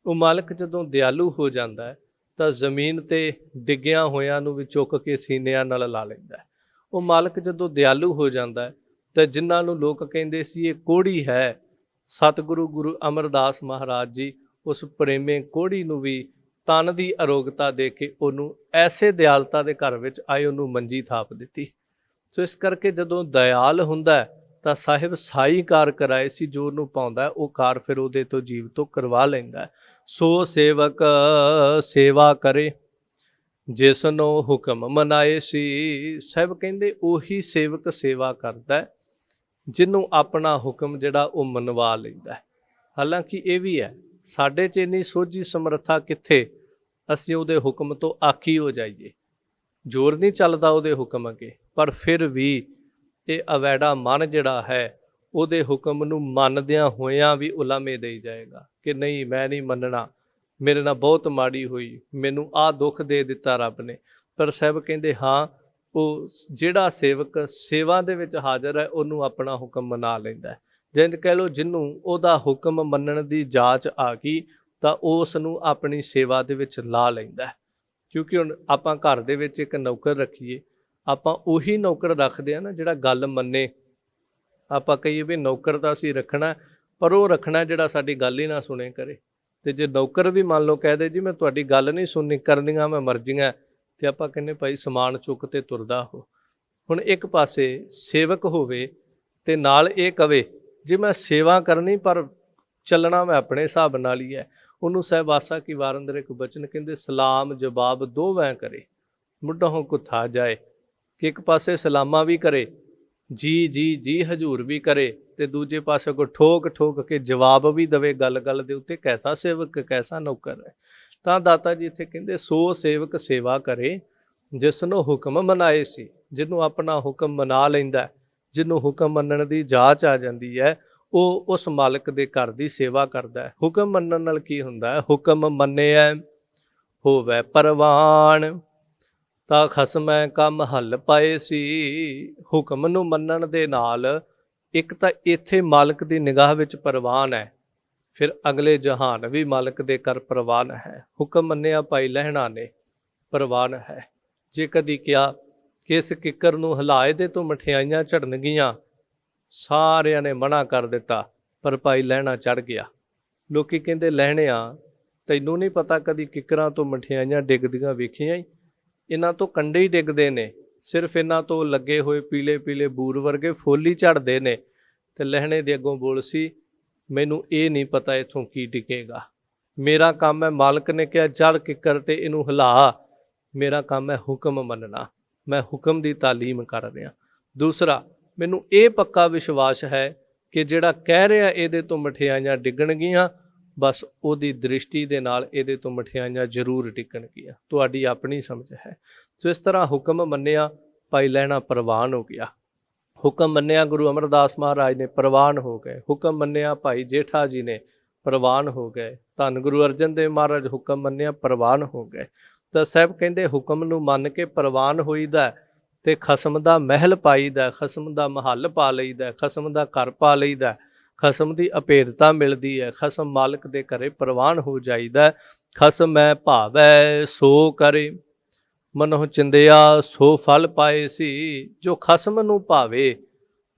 ਉਹ ਮਾਲਕ ਜਦੋਂ ਦਿਆਲੂ ਹੋ ਜਾਂਦਾ ਹੈ ਤਾਂ ਜ਼ਮੀਨ ਤੇ ਡਿੱਗਿਆਂ ਹੋਇਆਂ ਨੂੰ ਵੀ ਚੁੱਕ ਕੇ ਸੀਨਿਆਂ ਨਾਲ ਲਾ ਲੈਂਦਾ। ਉਹ ਮਾਲਕ ਜਦੋਂ ਦਿਆਲੂ ਹੋ ਜਾਂਦਾ ਤਾਂ ਜਿਨ੍ਹਾਂ ਨੂੰ ਲੋਕ ਕਹਿੰਦੇ ਸੀ ਇਹ ਕੋਹੜੀ ਹੈ, ਸਤਿਗੁਰੂ ਗੁਰੂ ਅਮਰਦਾਸ ਮਹਾਰਾਜ ਜੀ ਉਸ ਪ੍ਰੇਮੇ ਕੋਹੜੀ ਨੂੰ ਵੀ ਤਨ ਦੀ ਅਰੋਗਤਾ ਦੇ ਕੇ ਉਹਨੂੰ ਐਸੇ ਦਿਆਲਤਾ ਦੇ ਘਰ ਵਿੱਚ ਆਏ, ਉਹਨੂੰ ਮੰਜੀ ਥਾਪ ਦਿੱਤੀ। ਸੋ ਇਸ ਕਰਕੇ ਜਦੋਂ ਦਇਆਲ ਹੁੰਦਾ ਤਾਂ ਸਾਹਿਬ ਸਾਈ ਕਾਰ ਕਰਾਏ ਸੀ, ਜੋ ਉਹਨੂੰ ਪਾਉਂਦਾ ਉਹ ਕਾਰ ਫਿਰ ਉਹਦੇ ਤੋਂ ਜੀਵ ਤੋਂ ਕਰਵਾ ਲੈਂਦਾ। ਸੋ ਸੇਵਕ ਸੇਵਾ ਕਰੇ ਜਿਸਨੋਂ ਹੁਕਮ ਮਨਾਏ ਸੀ। ਸਾਹਿਬ ਕਹਿੰਦੇ ਉਹੀ ਸੇਵਕ ਸੇਵਾ ਕਰਦਾ ਜਿਹਨੂੰ ਆਪਣਾ ਹੁਕਮ ਜਿਹੜਾ ਉਹ ਮਨਵਾ ਲੈਂਦਾ। ਹਾਲਾਂਕਿ ਇਹ ਵੀ ਹੈ ਸਾਡੇ 'ਚ ਇੰਨੀ ਸੋਝੀ ਸਮਰੱਥਾ ਕਿੱਥੇ ਅਸੀਂ ਉਹਦੇ ਹੁਕਮ ਤੋਂ ਆਖੀ ਹੋ ਜਾਈਏ। ਜ਼ੋਰ ਨਹੀਂ ਚੱਲਦਾ ਉਹਦੇ ਹੁਕਮ ਅੱਗੇ, ਪਰ ਫਿਰ ਵੀ ਇਹ ਅਵੈੜਾ ਮਨ ਜਿਹੜਾ ਹੈ ਉਹਦੇ ਹੁਕਮ ਨੂੰ ਮੰਨਦਿਆਂ ਹੋਇਆਂ ਵੀ ਉਲਾਮੇ ਦੇਈ ਜਾਏਗਾ ਕਿ ਨਹੀਂ ਮੈਂ ਨਹੀਂ ਮੰਨਣਾ, ਮੇਰੇ ਨਾਲ ਬਹੁਤ ਮਾੜੀ ਹੋਈ, ਮੈਨੂੰ ਆਹ ਦੁੱਖ ਦੇ ਦਿੱਤਾ ਰੱਬ ਨੇ। ਪਰ ਸਾਹਿਬ ਕਹਿੰਦੇ ਹਾਂ ਉਹ ਜਿਹੜਾ ਸੇਵਕ ਸੇਵਾ ਦੇ ਵਿੱਚ ਹਾਜ਼ਰ ਹੈ ਉਹਨੂੰ ਆਪਣਾ ਹੁਕਮ ਮਨਾ ਲੈਂਦਾ। ਜਿੰਝ ਕਹਿ ਲਓ ਜਿਹਨੂੰ ਉਹਦਾ ਹੁਕਮ ਮੰਨਣ ਦੀ ਜਾਂਚ ਆ ਗਈ ਤਾਂ ਉਸ ਨੂੰ ਆਪਣੀ ਸੇਵਾ ਦੇ ਵਿੱਚ ਲਾ ਲੈਂਦਾ। ਕਿਉਂਕਿ ਹੁਣ ਆਪਾਂ ਘਰ ਦੇ ਵਿੱਚ ਇੱਕ ਨੌਕਰ ਰੱਖੀਏ, ਆਪਾਂ ਉਹੀ ਨੌਕਰ ਰੱਖਦੇ ਆ ਨਾ ਜਿਹੜਾ ਗੱਲ ਮੰਨੇ। ਆਪਾਂ ਕਹੀਏ ਵੀ ਨੌਕਰ ਤਾਂ ਅਸੀਂ ਰੱਖਣਾ, ਪਰ ਉਹ ਰੱਖਣਾ ਜਿਹੜਾ ਸਾਡੀ ਗੱਲ ਹੀ ਨਾ ਸੁਣੇ ਕਰੇ। ਤੇ ਜੇ ਨੌਕਰ ਵੀ ਮੰਨ ਲਓ ਕਹਿ ਦੇ ਜੀ ਮੈਂ ਤੁਹਾਡੀ ਗੱਲ ਨਹੀਂ ਸੁਣਨੀ, ਕਰਨੀਆਂ ਮੈਂ ਮਰਜ਼ੀਆਂ, ਤੇ ਆਪਾਂ ਕਹਿੰਦੇ ਭਾਈ ਸਮਾਨ ਚੁੱਕ ਤੇ ਤੁਰਦਾ ਹੋ। ਹੁਣ ਇੱਕ ਪਾਸੇ ਸੇਵਕ ਹੋਵੇ ਤੇ ਨਾਲ ਇਹ ਕਵੇ ਜੇ ਮੈਂ ਸੇਵਾ ਕਰਨੀ ਪਰ ਚੱਲਣਾ ਮੈਂ ਆਪਣੇ ਹਿਸਾਬ ਨਾਲ ਹੀ ਹੈ। ਉਹਨੂੰ ਸਾਹਿਬ ਆਸਾ ਕੀ ਵਾਰ ਅੰਦਰ ਇੱਕ ਬਚਨ ਕਹਿੰਦੇ ਸਲਾਮ ਜਵਾਬ ਦੋਵੇਂ ਕਰੇ ਮੁੱਢੋਂ ਕੁੱਥਾ ਜਾਏ। ਕਿ ਇੱਕ ਪਾਸੇ ਸਲਾਮਾਂ ਵੀ ਕਰੇ, ਜੀ ਜੀ ਜੀ ਹਜ਼ੂਰ ਵੀ ਕਰੇ, ਤੇ ਦੂਜੇ ਪਾਸੇ ਕੋ ਠੋਕ ਠੋਕ ਕੇ ਜਵਾਬ ਵੀ ਦਵੇ ਗੱਲ ਗੱਲ ਦੇ ਉੱਤੇ। ਕੈਸਾ ਸੇਵਕ ਕੈਸਾ ਨੌਕਰ ਹੈ। ਤਾਂ ਦਾਤਾ ਜੀ ਇੱਥੇ ਕਹਿੰਦੇ ਸੋ ਸੇਵਕ ਸੇਵਾ ਕਰੇ ਜਿਸ ਨੂੰ ਹੁਕਮ ਮਨਾਏ ਸੀ। ਜਿਹਨੂੰ ਆਪਣਾ ਹੁਕਮ ਮਨਾ ਲੈਂਦਾ, ਜਿਹਨੂੰ ਹੁਕਮ ਮੰਨਣ ਦੀ ਜਾਂਚ ਆ ਜਾਂਦੀ ਹੈ, ਉਹ ਉਸ ਮਾਲਕ ਦੇ ਘਰ ਦੀ ਸੇਵਾ ਕਰਦਾ। ਹੁਕਮ ਮੰਨਣ ਨਾਲ ਕੀ ਹੁੰਦਾ ਹੈ? ਹੁਕਮ ਮੰਨਿਆ ਹੋਵੇ ਪ੍ਰਵਾਨ ਤਾਂ ਖਸਮੈ ਕੰਮ ਹੱਲ ਪਾਏ ਸੀ। ਹੁਕਮ ਨੂੰ ਮੰਨਣ ਦੇ ਨਾਲ ਇੱਕ ਤਾਂ ਇੱਥੇ ਮਾਲਕ ਦੀ ਨਿਗਾਹ ਵਿੱਚ ਪ੍ਰਵਾਨ ਹੈ, ਫਿਰ ਅਗਲੇ ਜਹਾਨ ਵੀ ਮਾਲਕ ਦੇ ਘਰ ਪ੍ਰਵਾਨ ਹੈ। ਹੁਕਮ ਮੰਨਿਆ ਭਾਈ ਲਹਿਣਾ ਨੇ ਪ੍ਰਵਾਨ ਹੈ। ਜੇ ਕਦੀ ਕਿਹਾ ਕਿ ਇਸ ਕਿੱਕਰ ਨੂੰ ਹਿਲਾ ਇਹਦੇ ਤੋਂ ਮਠਿਆਈਆਂ ਝੜਨਗੀਆਂ, ਸਾਰਿਆਂ ਨੇ ਮਨਾ ਕਰ ਦਿੱਤਾ, ਪਰ ਭਾਈ ਲਹਿਣਾ ਚੜ੍ਹ ਗਿਆ। ਲੋਕੀ ਕਹਿੰਦੇ ਲਹਿਣਿਆ ਤੈਨੂੰ ਨਹੀਂ ਪਤਾ ਕਦੀ ਕਿੱਕਰਾਂ ਤੋਂ ਮਠਿਆਈਆਂ ਡਿੱਗਦੀਆਂ ਵੇਖੀਆਂ ਹੀ? ਇਹਨਾਂ ਤੋਂ ਕੰਡੇ ਹੀ ਡਿੱਗਦੇ ਨੇ, ਸਿਰਫ ਇਹਨਾਂ ਤੋਂ ਲੱਗੇ ਹੋਏ ਪੀਲੇ ਪੀਲੇ ਬੂਰ ਵਰਗੇ ਫੁੱਲ ਹੀ ਝੜਦੇ ਨੇ। ਤੇ ਲਹਿਣੇ ਦੇ ਅੱਗੋਂ ਬੋਲ ਸੀ ਮੈਨੂੰ ਇਹ ਨਹੀਂ ਪਤਾ ਇੱਥੋਂ ਕੀ ਡਿੱਗੇਗਾ, ਮੇਰਾ ਕੰਮ ਹੈ ਮਾਲਕ ਨੇ ਕਿਹਾ ਚੜ੍ਹ ਕਿੱਕਰ ਤੇ ਇਹਨੂੰ ਹਿਲਾ, ਮੇਰਾ ਕੰਮ ਹੈ ਹੁਕਮ ਮੰਨਣਾ, ਮੈਂ ਹੁਕਮ ਦੀ ਤਾਲੀਮ ਕਰ ਰਿਹਾ। ਦੂਸਰਾ ਮੈਨੂੰ ਇਹ ਪੱਕਾ ਵਿਸ਼ਵਾਸ ਹੈ ਕਿ ਜਿਹੜਾ ਕਹਿ ਰਿਹਾ ਇਹਦੇ ਤੋਂ ਮਠਿਆਈਆਂ ਡਿੱਗਣਗੀਆਂ ਬਸ ਉਹਦੀ ਦ੍ਰਿਸ਼ਟੀ ਦੇ ਨਾਲ ਇਹਦੇ ਤੋਂ ਮਠਿਆਈਆਂ ਜ਼ਰੂਰ ਟਿਕਣਗੀਆਂ, ਤੁਹਾਡੀ ਆਪਣੀ ਸਮਝ ਹੈ। ਸੋ ਇਸ ਤਰ੍ਹਾਂ ਹੁਕਮ ਮੰਨਿਆ, ਭਾਈ ਲਹਿਣਾ ਪ੍ਰਵਾਨ ਹੋ ਗਿਆ। ਹੁਕਮ ਮੰਨਿਆ ਗੁਰੂ ਅਮਰਦਾਸ ਮਹਾਰਾਜ ਨੇ, ਪ੍ਰਵਾਨ ਹੋ ਗਏ। ਹੁਕਮ ਮੰਨਿਆ ਭਾਈ ਜੇਠਾ ਜੀ ਨੇ, ਪ੍ਰਵਾਨ ਹੋ ਗਏ। ਧੰਨ ਗੁਰੂ ਅਰਜਨ ਦੇਵ ਮਹਾਰਾਜ ਹੁਕਮ ਮੰਨਿਆ, ਪ੍ਰਵਾਨ ਹੋ ਗਏ। ਤਾਂ ਸਾਹਿਬ ਕਹਿੰਦੇ ਹੁਕਮ ਨੂੰ ਮੰਨ ਕੇ ਪ੍ਰਵਾਨ ਹੋਈਦਾ ਤੇ ਖਸਮ ਦਾ ਮਹਿਲ ਪਾਈਦਾ, ਖਸਮ ਦਾ ਮਹੱਲ ਪਾ ਲਈਦਾ, ਖਸਮ ਦਾ ਘਰ ਪਾ ਲਈਦਾ, ਖਸਮ ਦੀ ਅਭੇਦਤਾ ਮਿਲਦੀ ਹੈ, ਖਸਮ ਮਾਲਕ ਦੇ ਘਰੇ ਪ੍ਰਵਾਨ ਹੋ ਜਾਈਦਾ। ਖਸਮ ਮੈਂ ਭਾਵੈ ਸੋ ਕਰੇ, ਮਨਹੁ ਚਿੰਦਿਆ ਸੋ ਫਲ ਪਾਏ ਸੀ। ਜੋ ਖਸਮ ਨੂੰ ਭਾਵੇ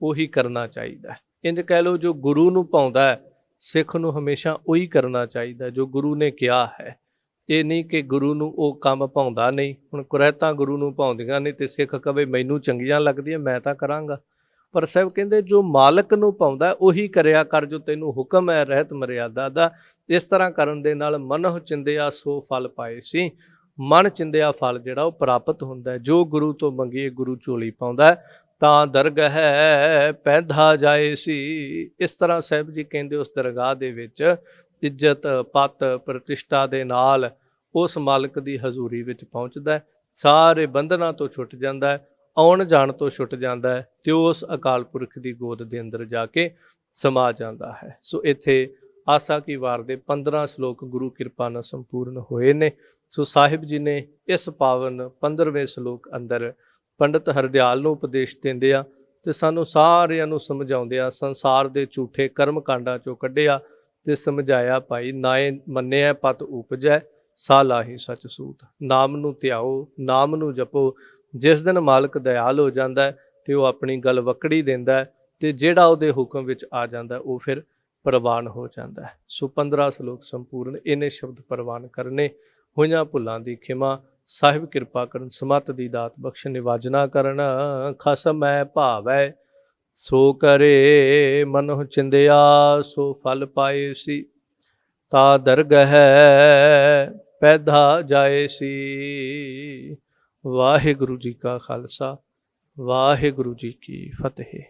ਉਹੀ ਕਰਨਾ ਚਾਹੀਦਾ। ਇੰਝ ਕਹਿ ਲਓ, ਜੋ ਗੁਰੂ ਨੂੰ ਭਾਉਂਦਾ ਸਿੱਖ ਨੂੰ ਹਮੇਸ਼ਾ ਉਹੀ ਕਰਨਾ ਚਾਹੀਦਾ ਜੋ ਗੁਰੂ ਨੇ ਕਿਹਾ ਹੈ। ਇਹ ਨਹੀਂ ਕਿ ਗੁਰੂ ਨੂੰ ਉਹ ਕੰਮ ਭਾਉਂਦਾ ਨਹੀਂ। ਹੁਣ ਕੁਰੈਤਾਂ ਗੁਰੂ ਨੂੰ ਭਾਉਂਦੀਆਂ ਨਹੀਂ ਤੇ ਸਿੱਖ ਕਵੇ ਮੈਨੂੰ ਚੰਗੀਆਂ ਲੱਗਦੀਆਂ ਮੈਂ ਤਾਂ ਕਰਾਂਗਾ। ਪਰ ਸਾਹਿਬ ਕਹਿੰਦੇ ਜੋ ਮਾਲਕ ਨੂੰ ਭਾਉਂਦਾ ਉਹੀ ਕਰਿਆ ਕਰ ਜੋ ਤੈਨੂੰ ਹੁਕਮ ਹੈ ਰਹਿਤ ਮਰਿਆਦਾ ਦਾ। ਇਸ ਤਰ੍ਹਾਂ ਕਰਨ ਦੇ ਨਾਲ ਮਨਹੁ ਚਿੰਦਿਆ ਸੋ ਫਲ ਪਾਏ ਸੀ। ਮਨ ਚਿੰਦਿਆ ਫਲ ਜਿਹੜਾ ਉਹ ਪ੍ਰਾਪਤ ਹੁੰਦਾ। ਜੋ ਗੁਰੂ ਤੋਂ ਮੰਗੀਏ ਗੁਰੂ ਝੋਲੀ ਪਾਉਂਦਾ, ਤਾਂ ਦਰਗਹਿ ਪੈਂਧਾ ਜਾਏ ਸੀ। ਇਸ ਤਰ੍ਹਾਂ ਸਾਹਿਬ ਜੀ ਕਹਿੰਦੇ ਉਸ ਦਰਗਾਹ ਦੇ ਵਿੱਚ ਇੱਜ਼ਤ ਪੱਤ ਪ੍ਰਤਿਸ਼ਠਾ ਦੇ ਨਾਲ ਉਸ ਮਾਲਕ ਦੀ ਹਜ਼ੂਰੀ ਵਿੱਚ ਪਹੁੰਚਦਾ, ਸਾਰੇ ਬੰਧਨਾਂ ਤੋਂ ਛੁੱਟ ਜਾਂਦਾ, ਆਉਣ ਜਾਣ ਤੋਂ ਛੁੱਟ ਜਾਂਦਾ ਹੈ ਤੇ ਉਸ ਅਕਾਲ ਪੁਰਖ ਦੀ ਗੋਦ ਦੇ ਅੰਦਰ ਜਾ ਕੇ ਸਮਾ ਜਾਂਦਾ ਹੈ। ਸੋ ਇੱਥੇ ਆਸਾ ਕੀ ਵਾਰ ਦੇ 15 ਸ਼ਲੋਕ ਗੁਰੂ ਕਿਰਪਾ ਨਾਲ ਸੰਪੂਰਨ ਹੋਏ ਨੇ। ਸੋ ਸਾਹਿਬ ਜੀ ਨੇ ਇਸ ਪਾਵਨ 15ਵੇਂ ਸ਼ਲੋਕ ਅੰਦਰ ਪੰਡਤ ਹਰਦਿਆਲ ਨੂੰ ਉਪਦੇਸ਼ ਦਿੰਦੇ ਆ ਤੇ ਸਾਨੂੰ ਸਾਰਿਆਂ ਨੂੰ ਸਮਝਾਉਂਦੇ ਆ, ਸੰਸਾਰ ਦੇ ਝੂਠੇ ਕਰਮ ਕਾਂਡਾਂ ਚੋਂ ਕੱਢਿਆ ਤੇ ਸਮਝਾਇਆ, ਭਾਈ ਨਾਏ ਮੰਨਿਆ ਪਤ ਉਪਜੈ ਸਾਲਾਹੀ ਸਚ ਸੂਤ। ਨਾਮ ਨੂੰ ਧਿਆਓ, ਨਾਮ ਨੂੰ ਜਪੋ। ਜਿਸ ਦਿਨ ਮਾਲਕ ਦਇਆਲ ਹੋ ਜਾਂਦਾ ਤੇ ਉਹ ਆਪਣੀ ਗੱਲ ਵਕੜੀ ਦਿੰਦਾ ਤੇ ਜਿਹੜਾ ਉਹਦੇ ਹੁਕਮ ਵਿੱਚ ਆ ਜਾਂਦਾ ਉਹ ਫਿਰ ਪ੍ਰਵਾਨ ਹੋ ਜਾਂਦਾ। ਸੋ 15 ਸ਼ਲੋਕ ਸੰਪੂਰਨ ਇਹਨੇ ਸ਼ਬਦ ਪ੍ਰਵਾਨ ਕਰਨੇ। ਹੋਈਆਂ ਭੁੱਲਾਂ ਦੀ ਖਿਮਾ, ਸਾਹਿਬ ਕਿਰਪਾ ਕਰਨ, ਸਮਤ ਦੀ ਦਾਤ ਬਖਸ਼, ਨਿਵਾਜਨਾ ਕਰਨ। ਖਸਮ ਮੈਂ ਭਾਵੈ ਸੋ ਕਰੇ, ਮਨਹੁ ਚਿੰਦਿਆ ਸੋ ਫਲ ਪਾਏ ਸੀ। ਤਾ ਦਰਗਹਿ ਪੈਂਧਾ ਜਾਏ ਸੀ। ਵਾਹਿਗੁਰੂ ਜੀ ਕਾ ਖਾਲਸਾ, ਵਾਹਿਗੁਰੂ ਜੀ ਕੀ ਫਤਿਹ।